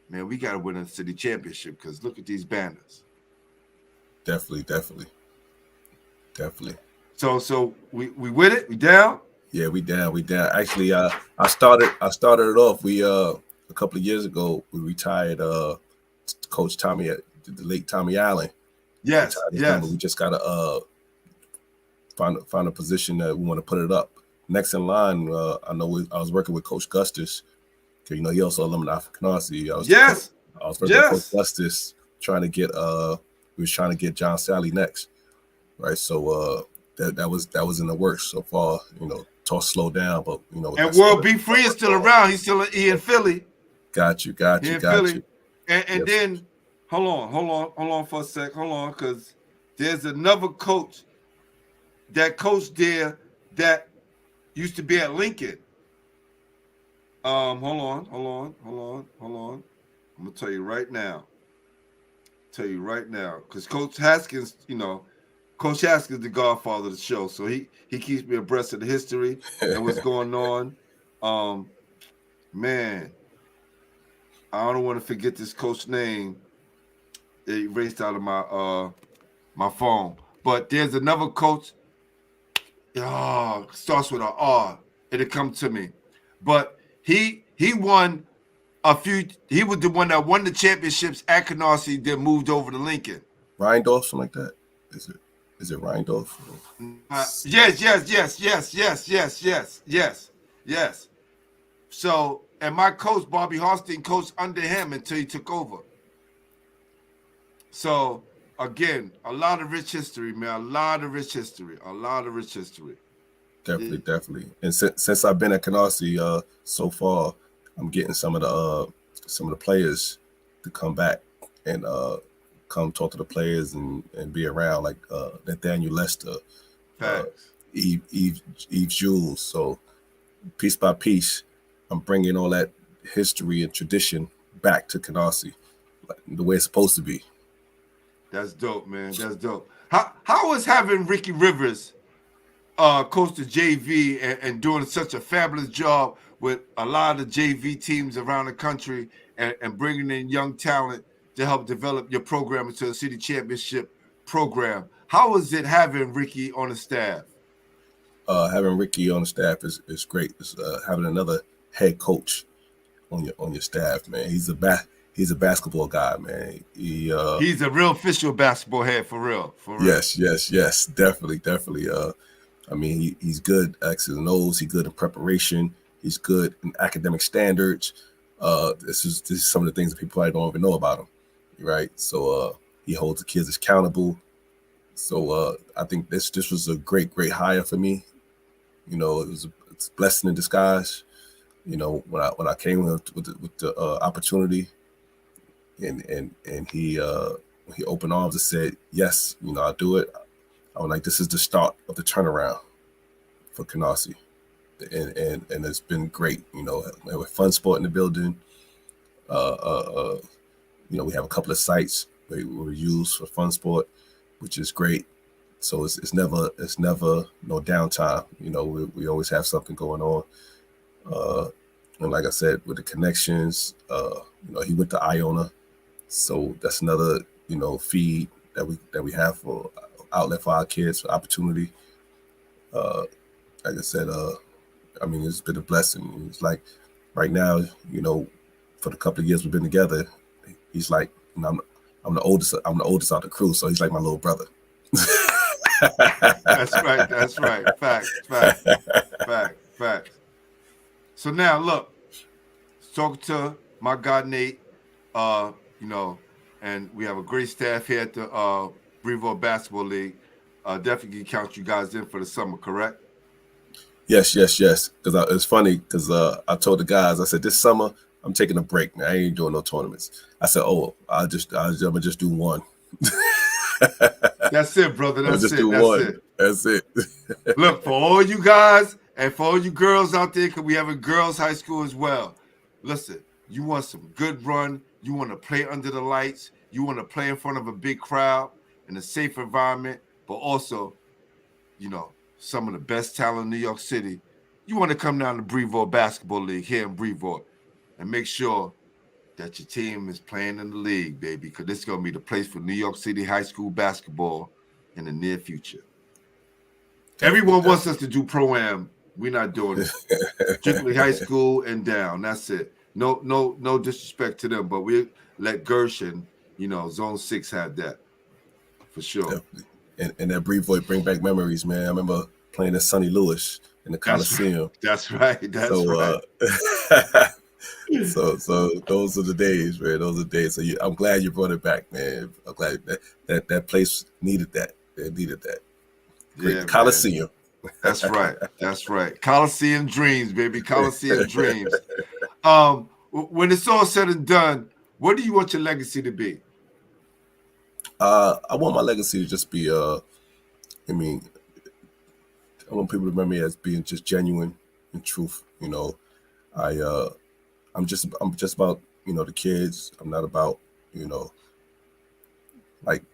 Man, we got to win a city championship because look at these banners. Definitely. So we with it? We down? Yeah, we down. Actually, I started it off. We a couple of years ago we retired Coach Tommy, the late Tommy Allen. Yes. We just gotta find a position that we want to put it up. Next in line, I was working with Coach Gustis. You know, he also alumni for Canarsie. I was working with Coach Gustis trying to get we was trying to get John Sally next, right? So that was in the works so far. You know, toss slow down, but you know. And World Be Free is still around. He's still in Philly. Got you. And then hold on for a sec. Hold on, because there's another coach that coached there that used to be at Lincoln. Hold on. I'm gonna tell you right now. Because Coach Haskins, you know, Coach Haskins is the godfather of the show, so he keeps me abreast of the history and what's going on. Man, I don't want to forget this coach name. It erased out of my phone. But there's another coach. Starts with an R. It'll come to me. But he won a few. He was the one that won the championships at Canarsie, then moved over to Lincoln. Reindorf, something like that. Is it Reindorf? Yes. So, and my coach Bobby Hostin coached under him until he took over. So again, a lot of rich history, man. A lot of rich history. Definitely. And since I've been at Canarsie so far, I'm getting some of the players to come back and come talk to the players and be around, like Nathaniel Lester, Eve Jules. So piece by piece, I'm bringing all that history and tradition back to Canarsie, like the way it's supposed to be. That's dope, man. That's dope. How is having Ricky Rivers coach the JV and doing such a fabulous job with a lot of JV teams around the country and bringing in young talent to help develop your program into a city championship program? How is it having Ricky on the staff? Having Ricky on the staff is great. It's, having another head coach on your staff, man. He's a basketball guy, man. He's a real official basketball head, for real. Yes, definitely. I mean, he's good X's and O's. He's good in preparation. He's good in academic standards. This is some of the things that people probably don't even know about him, right? So he holds the kids accountable. So I think this was a great hire for me. You know, it's a blessing in disguise. You know, when I came with the opportunity, and he opened arms and said, yes, you know, I'll do it. I was like, this is the start of the turnaround for Canarsie. And it's been great, you know, with Fun Sport in the building. You know, we have a couple of sites where we use for Fun Sport, which is great. So it's never no downtime. You know, we always have something going on. And like I said, with the connections, you know, he went to Iona, so that's another, you know, feed that we have for outlet for our kids, for opportunity. Like I said, I mean, it's been a blessing. It's like right now, you know, for the couple of years we've been together, he's like, you know, I'm the oldest out the crew, so he's like my little brother. That's right. Fact. So now look, talk to my guy Nate, you know, and we have a great staff here at the Brevard Basketball League. Definitely count you guys in for the summer, correct? Yes. Because it's funny because I told the guys, I said, this summer I'm taking a break. Man, I ain't doing no tournaments. I said, I'm gonna just do one. That's it, brother. That's it. Look, for all you guys and for all you girls out there, because we have a girls' high school as well. Listen, you want some good run. You want to play under the lights. you want to play in front of a big crowd in a safe environment, but also, some of the best talent in New York City, you want to come down to Brevoort Basketball League here in Brevoort and make sure that your team is playing in the league, baby, because this is going to be the place for New York City high school basketball in the near future. Everyone wants us to do Pro-Am. We're not doing it. Strictly high school and down. That's it. No disrespect to them, but we let Gershon, Zone 6 have that for sure. Definitely. And that Brevoort bring back memories, man. I remember playing at Sonny Lewis in the Coliseum. That's right. That's right. So those are the days, man. Those are the days. So I'm glad you brought it back, man. I'm glad that place needed that. They needed that. Great. Yeah, Coliseum. Man. That's right. That's right. Coliseum dreams, baby. Coliseum dreams. When it's all said and done, what do you want your legacy to be? I want my legacy to just be I want people to remember me as being just genuine and truth. I'm just about, the kids. I'm not about,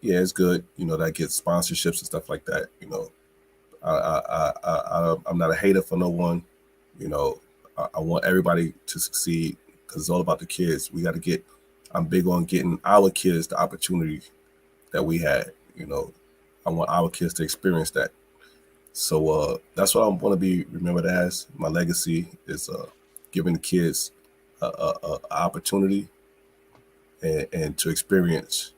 it's good, that I get sponsorships and stuff like that. I'm not a hater for no one. I want everybody to succeed because it's all about the kids. I'm big on getting our kids the opportunity that we had. I want our kids to experience that. So that's what I want to be remembered as. My legacy is giving the kids a opportunity and to experience,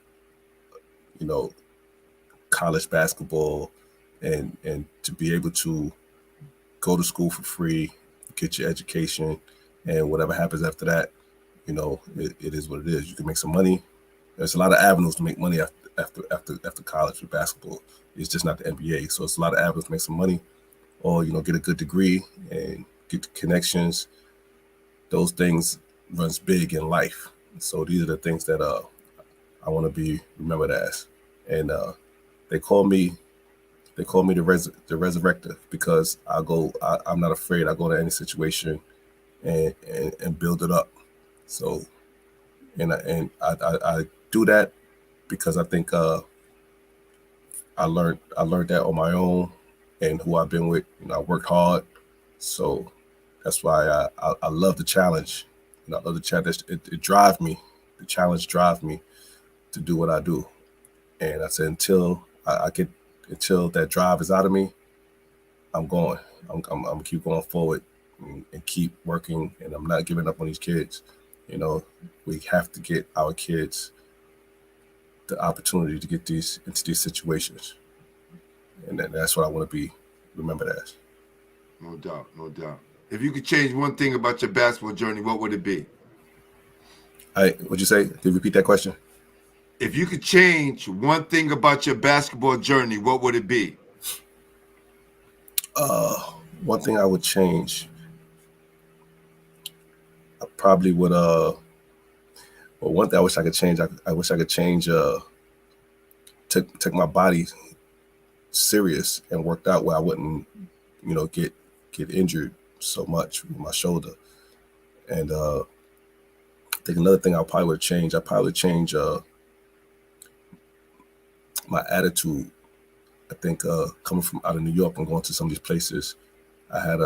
college basketball and to be able to go to school for free, get your education, and whatever happens after that, it is what it is. You can make some money. There's a lot of avenues to make money after college with basketball. It's just not the NBA. So it's a lot of avenues to make some money or, get a good degree and get the connections. Those things runs big in life. So these are the things that I want to be remembered as. And they call me the resurrector because I'm not afraid. I go to any situation and build it up. So and I do that because I think I learned that on my own and who I've been with. I worked hard. So that's why I love the challenge. I love the challenge. It drives me. The challenge drives me to do what I do. And I said, until that drive is out of me, I'm going. I'm gonna keep going forward and keep working. And I'm not giving up on these kids. We have to get our kids the opportunity to get into these situations. And that's what I want to be remembered as. No doubt, no doubt. If you could change one thing about your basketball journey, what would it be? What'd you say? Can you repeat that question? If you could change one thing about your basketball journey, what would it be? One thing I would change, I probably would. One thing I wish I could change. I wish I could change. Take my body serious and worked out where I wouldn't, get injured so much with my shoulder. And I think another thing I probably would change. I probably would change my attitude. I think coming from out of New York and going to some of these places, I had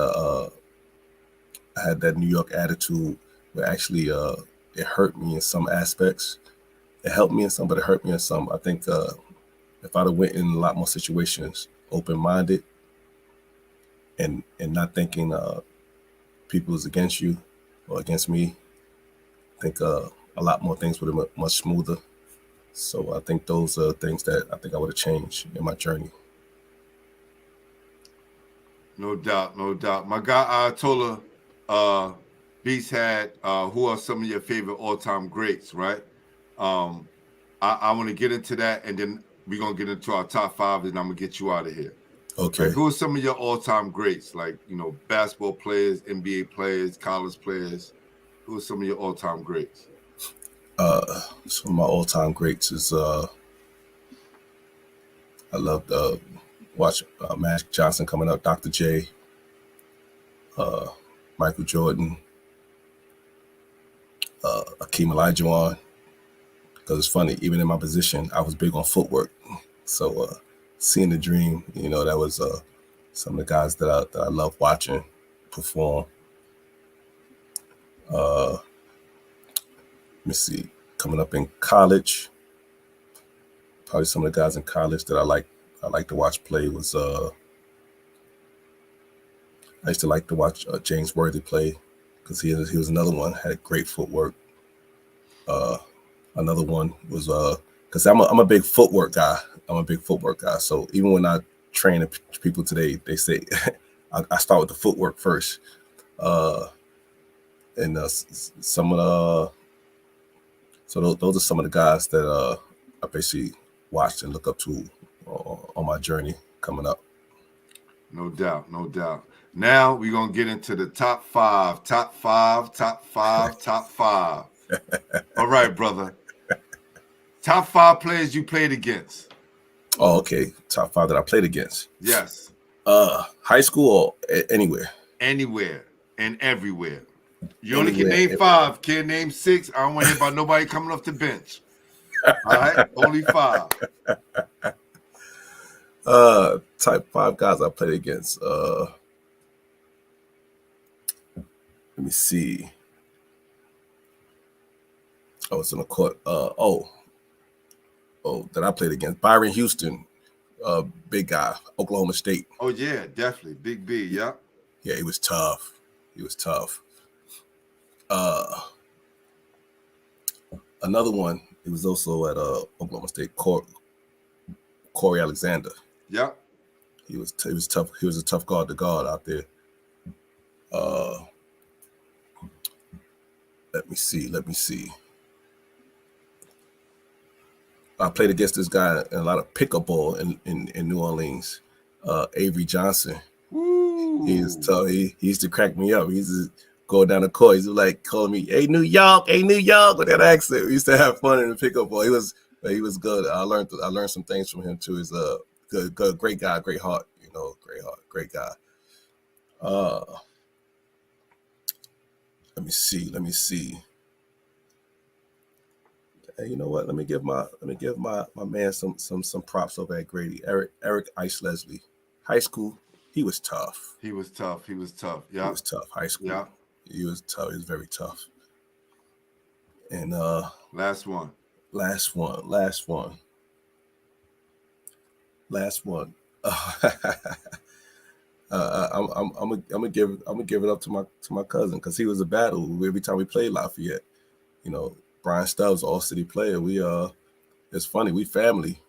that New York attitude where actually it hurt me in some aspects. It helped me in some, but it hurt me in some. I think if I'd have went in a lot more situations, open-minded, and not thinking people is against you or against me, I think a lot more things would have been much smoother. So I think those are things that I think I would have changed in my journey. No doubt, no doubt. My guy Ayatollah Beast had who are some of your favorite all-time greats, right? I want to get into that, and then we're going to get into our top five, and I'm going to get you out of here. Okay. Like, who are some of your all-time greats? Like, basketball players, NBA players, college players. Who are some of your all-time greats? Some of my all-time greats is I loved watch Magic Johnson coming up, Dr. J, Michael Jordan, Akeem Olajuwon, it's funny, even in my position, I was big on footwork. So seeing the dream, that was some of the guys that I love watching perform. Let me see, coming up in college, probably some of the guys in college that I like to watch play was I used to like to watch James Worthy play, because he was another one, had great footwork. Another one was because I'm a big footwork guy. So even when I train people today, they say I start with the footwork first. And some of the so those are some of the guys that I basically watched and look up to on my journey coming up. No doubt, no doubt. Now we're gonna get into the top five. All right, brother. Top 5 players you played against. Oh, okay. Top 5 that I played against. Yes. High school or anywhere? Anywhere and everywhere. You only can name 5. Can't name 6. I don't want to hear about nobody coming off the bench. All right? Only 5. Type 5 guys I played against. Let me see. I was in the court. That I played against. Byron Houston, big guy, Oklahoma State. Oh, yeah, definitely. Big B, yeah. Yeah, he was tough. Another one, he was also at Oklahoma State, Corey Alexander. Yeah. He was tough. He was a tough guard to guard out there. Let me see. I played against this guy in a lot of pickup ball in New Orleans, Earvin Johnson. Woo. He is tough. He used to crack me up. He used to go down the court. He used to like calling me, "Hey, New York," with that accent. We used to have fun in the pickup ball. He was good. I learned some things from him too. He's a good, great guy, great heart. Great guy. Let me see. You know what? Let me give my man some props over at Grady. Eric Ice Leslie, high school. He was tough. Yeah. He was tough. High school. Yeah. He was tough. He was very tough. And last one. I'm gonna give it up to my cousin, because he was a battle every time we played Lafayette. Brian Stubbs, all city player. We it's funny, we family.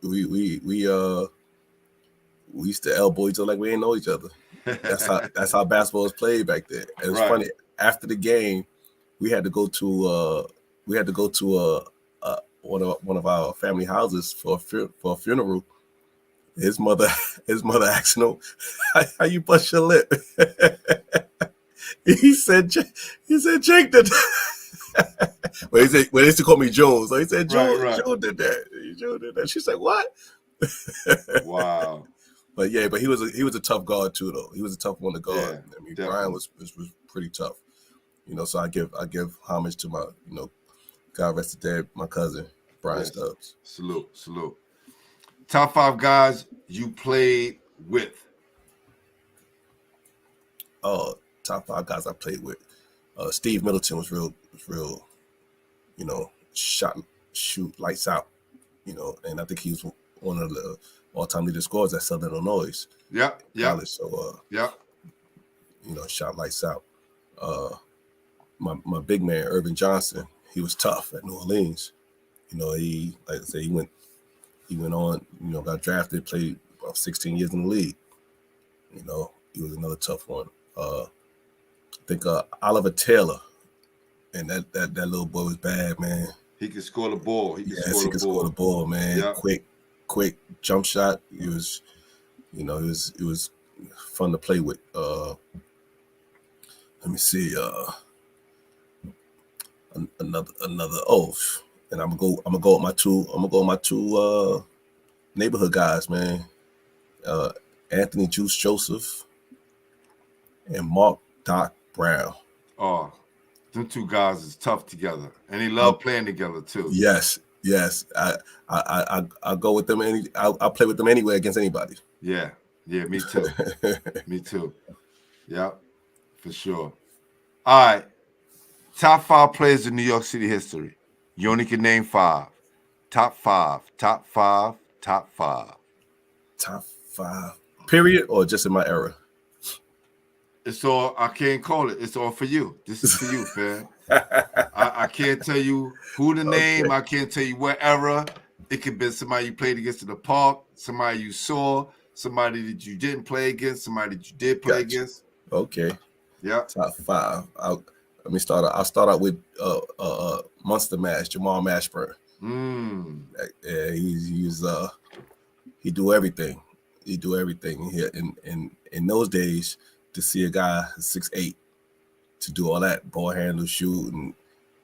We used to elbow each other like we ain't know each other. That's how basketball was played back then. And it's funny, after the game, we had to go to one of our family houses for a funeral. His mother asked him, "How you bust your lip?" He said, "Jake did." Well, they used to call me Jones. So he said, Joe did that. Joe did that. She said, "What?" Wow. But he was a tough guard too, though. He was a tough one to guard. Yeah, I mean, definitely. Brian was pretty tough. So I give homage to my, God rest his dead, my cousin, Brian Stubbs. Salute. Top 5 guys you played with. Top 5 guys I played with. Steve Middleton was real, shoot lights out, and I think he was one of the all-time leading scorers at Southern Illinois. Yeah. College, so shot lights out. My big man Earvin Johnson, he was tough at New Orleans. He, like I said, he went on, got drafted, played about 16 years in the league. He was another tough one. I think Oliver Taylor, and that little boy was bad, man. He could score the ball. He could score the ball, man. Yep. Quick jump shot. It was fun to play with. Let me see. Another. And I'm gonna go with my two neighborhood guys, man. Anthony Juice Joseph and Mark Doc Brown. Oh, Them two guys is tough together, and they love playing together too. Yes. I go with them. I'll play with them anywhere against anybody. Yeah, me too. Me too. Yeah, for sure. All right. Top 5 players in New York City history. You only can name 5. Top 5. Top 5. Top 5. Top 5. Period, or just in my era? It's all, I can't call it. It's all for you. This is for you, fam. I can't tell you who to name. Okay. I can't tell you what era. It could be somebody you played against in the park, somebody you saw, somebody that you didn't play against, somebody that you did play against. Okay. Yeah. Top 5. Let me start. I'll start out with Monster Mash, Jamal Mashburn. Yeah, he do everything. He do everything. In those days, to see a guy 6'8" to do all that, ball handle, shoot, and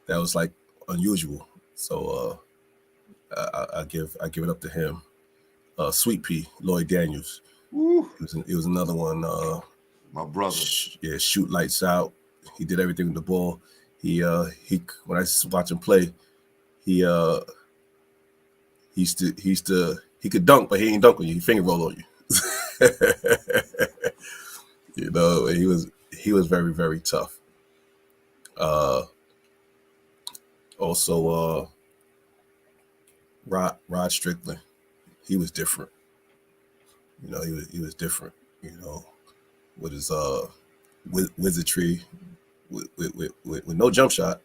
that was like unusual. So I give it up to him. Sweet Pea, Lloyd Daniels. It was another one. My brother. Shoot lights out. He did everything with the ball. He when I watch him play, he could dunk, but he ain't dunk on you. He finger roll on you. You know, he was very, very tough. Also, Rod Strickland, he was different. You know, he was different. You know, with his wizardry, with no jump shot.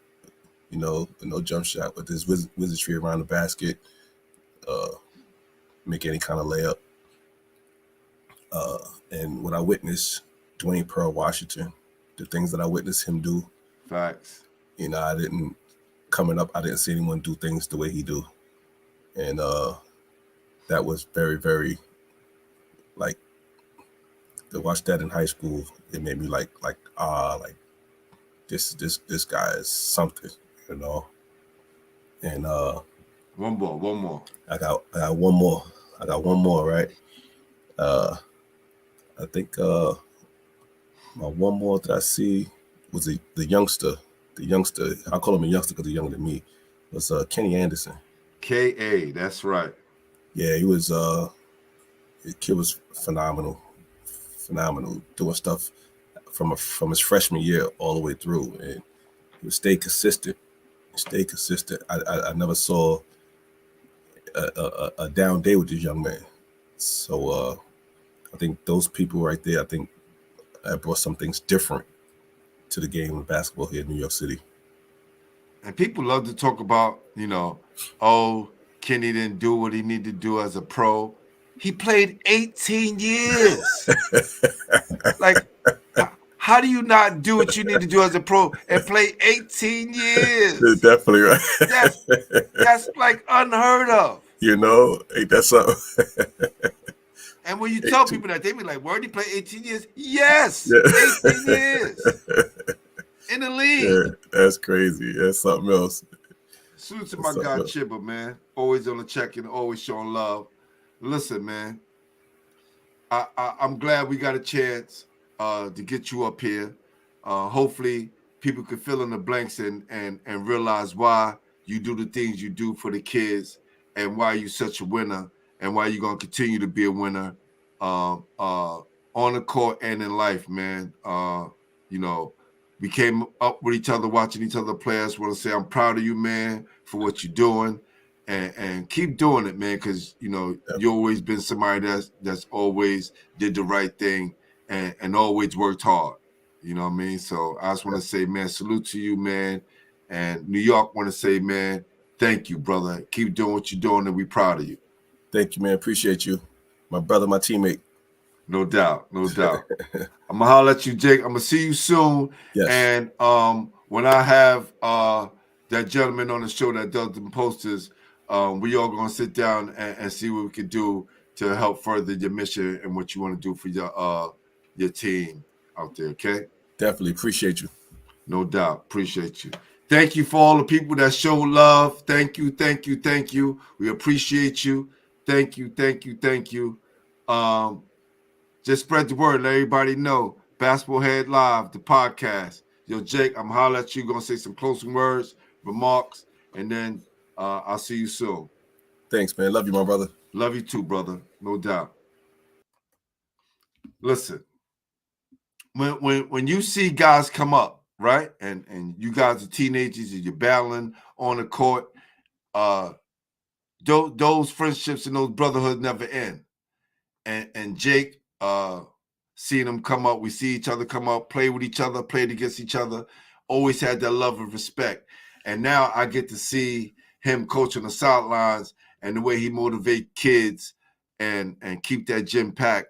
You know, with no jump shot, with his wizardry around the basket, make any kind of layup. And what I witnessed, Dwayne Pearl Washington, the things that I witnessed him do. Facts. You know, I didn't see anyone do things the way he do. And that was very, very, like, to watch that in high school, it made me like this guy is something, you know. And one more. I got one more. I got one more, right? I think my one more that I see was the youngster. The youngster, I call him a youngster because he's younger than me, was Kenny Anderson. K.A., that's right. Yeah, he was, the kid was phenomenal, doing stuff from his freshman year all the way through. And he would stay consistent. I never saw a down day with this young man. So I think those people right there, I think brought some things different to the game of basketball here in New York City. And people love to talk about, you know, oh, Kenny didn't do what he needed to do as a pro. He played 18 years. Like, how do you not do what you need to do as a pro and play 18 years? You're definitely right. That's like unheard of. You know, ain't that something? And when you tell people that, they be like, where did he play 18 years? Yes, 18 years in the league. Yeah, that's crazy. That's something else. Salute to my guy Chibba, man. Always on the check-in, always showing love. Listen, man, I'm glad we got a chance to get you up here. Hopefully, people can fill in the blanks and realize why you do the things you do for the kids and why you're such a winner and why you're going to continue to be a winner on the court and in life, man. You know, we came up with each other, watching each other play. I just want to say I'm proud of you, man, for what you're doing. And keep doing it, man, because, you know, you always been somebody that's always did the right thing and always worked hard. You know what I mean? So I just want to say, man, salute to you, man. And New York want to say, man, thank you, brother. Keep doing what you're doing, and we proud of you. Thank you, man. Appreciate you. My brother, my teammate. No doubt. I'm going to holler at you, Jake. I'm going to see you soon. Yes. And when I have that gentleman on the show that does the posters, we all going to sit down and see what we can do to help further your mission and what you want to do for your team out there, okay? Definitely. Appreciate you. No doubt. Appreciate you. Thank you for all the people that show love. Thank you. We appreciate you. Thank you. Just spread the word. Let everybody know. Basketball Head Live, the podcast. Yo, Jake, I'm holler at you. Gonna say some closing words, remarks, and then I'll see you soon. Thanks, man. Love you, my brother. Love you too, brother. No doubt. Listen, when you see guys come up, right, and you guys are teenagers and you're battling on the court, those friendships and those brotherhoods never end. And Jake, seeing them come up, we see each other come up, play with each other, played against each other, always had that love and respect. And now I get to see him coach on the sidelines and the way he motivate kids and keep that gym packed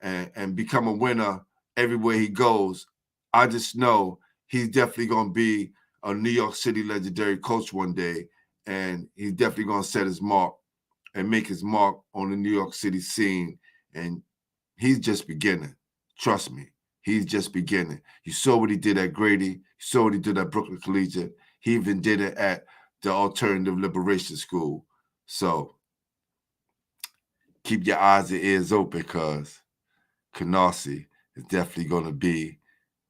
and become a winner everywhere he goes. I just know he's definitely going to be a New York City legendary coach one day, and he's definitely going to set his mark and make his mark on the New York City scene. And he's just beginning. Trust me, he's just beginning. You saw what he did at Grady. You saw what he did at Brooklyn Collegiate. He even did it at the Alternative Liberation School. So keep your eyes and ears open, because Canarsie is definitely going to be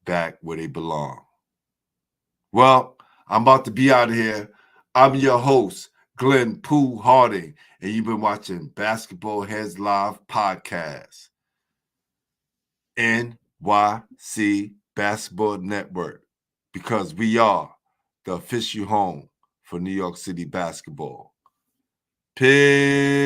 back where they belong. Well, I'm about to be out of here. I'm your host, Glenn Pooh Harding, and you've been watching Basketball Heads Live Podcast. NYC Basketball Network, because we are the official home for New York City basketball. Peace.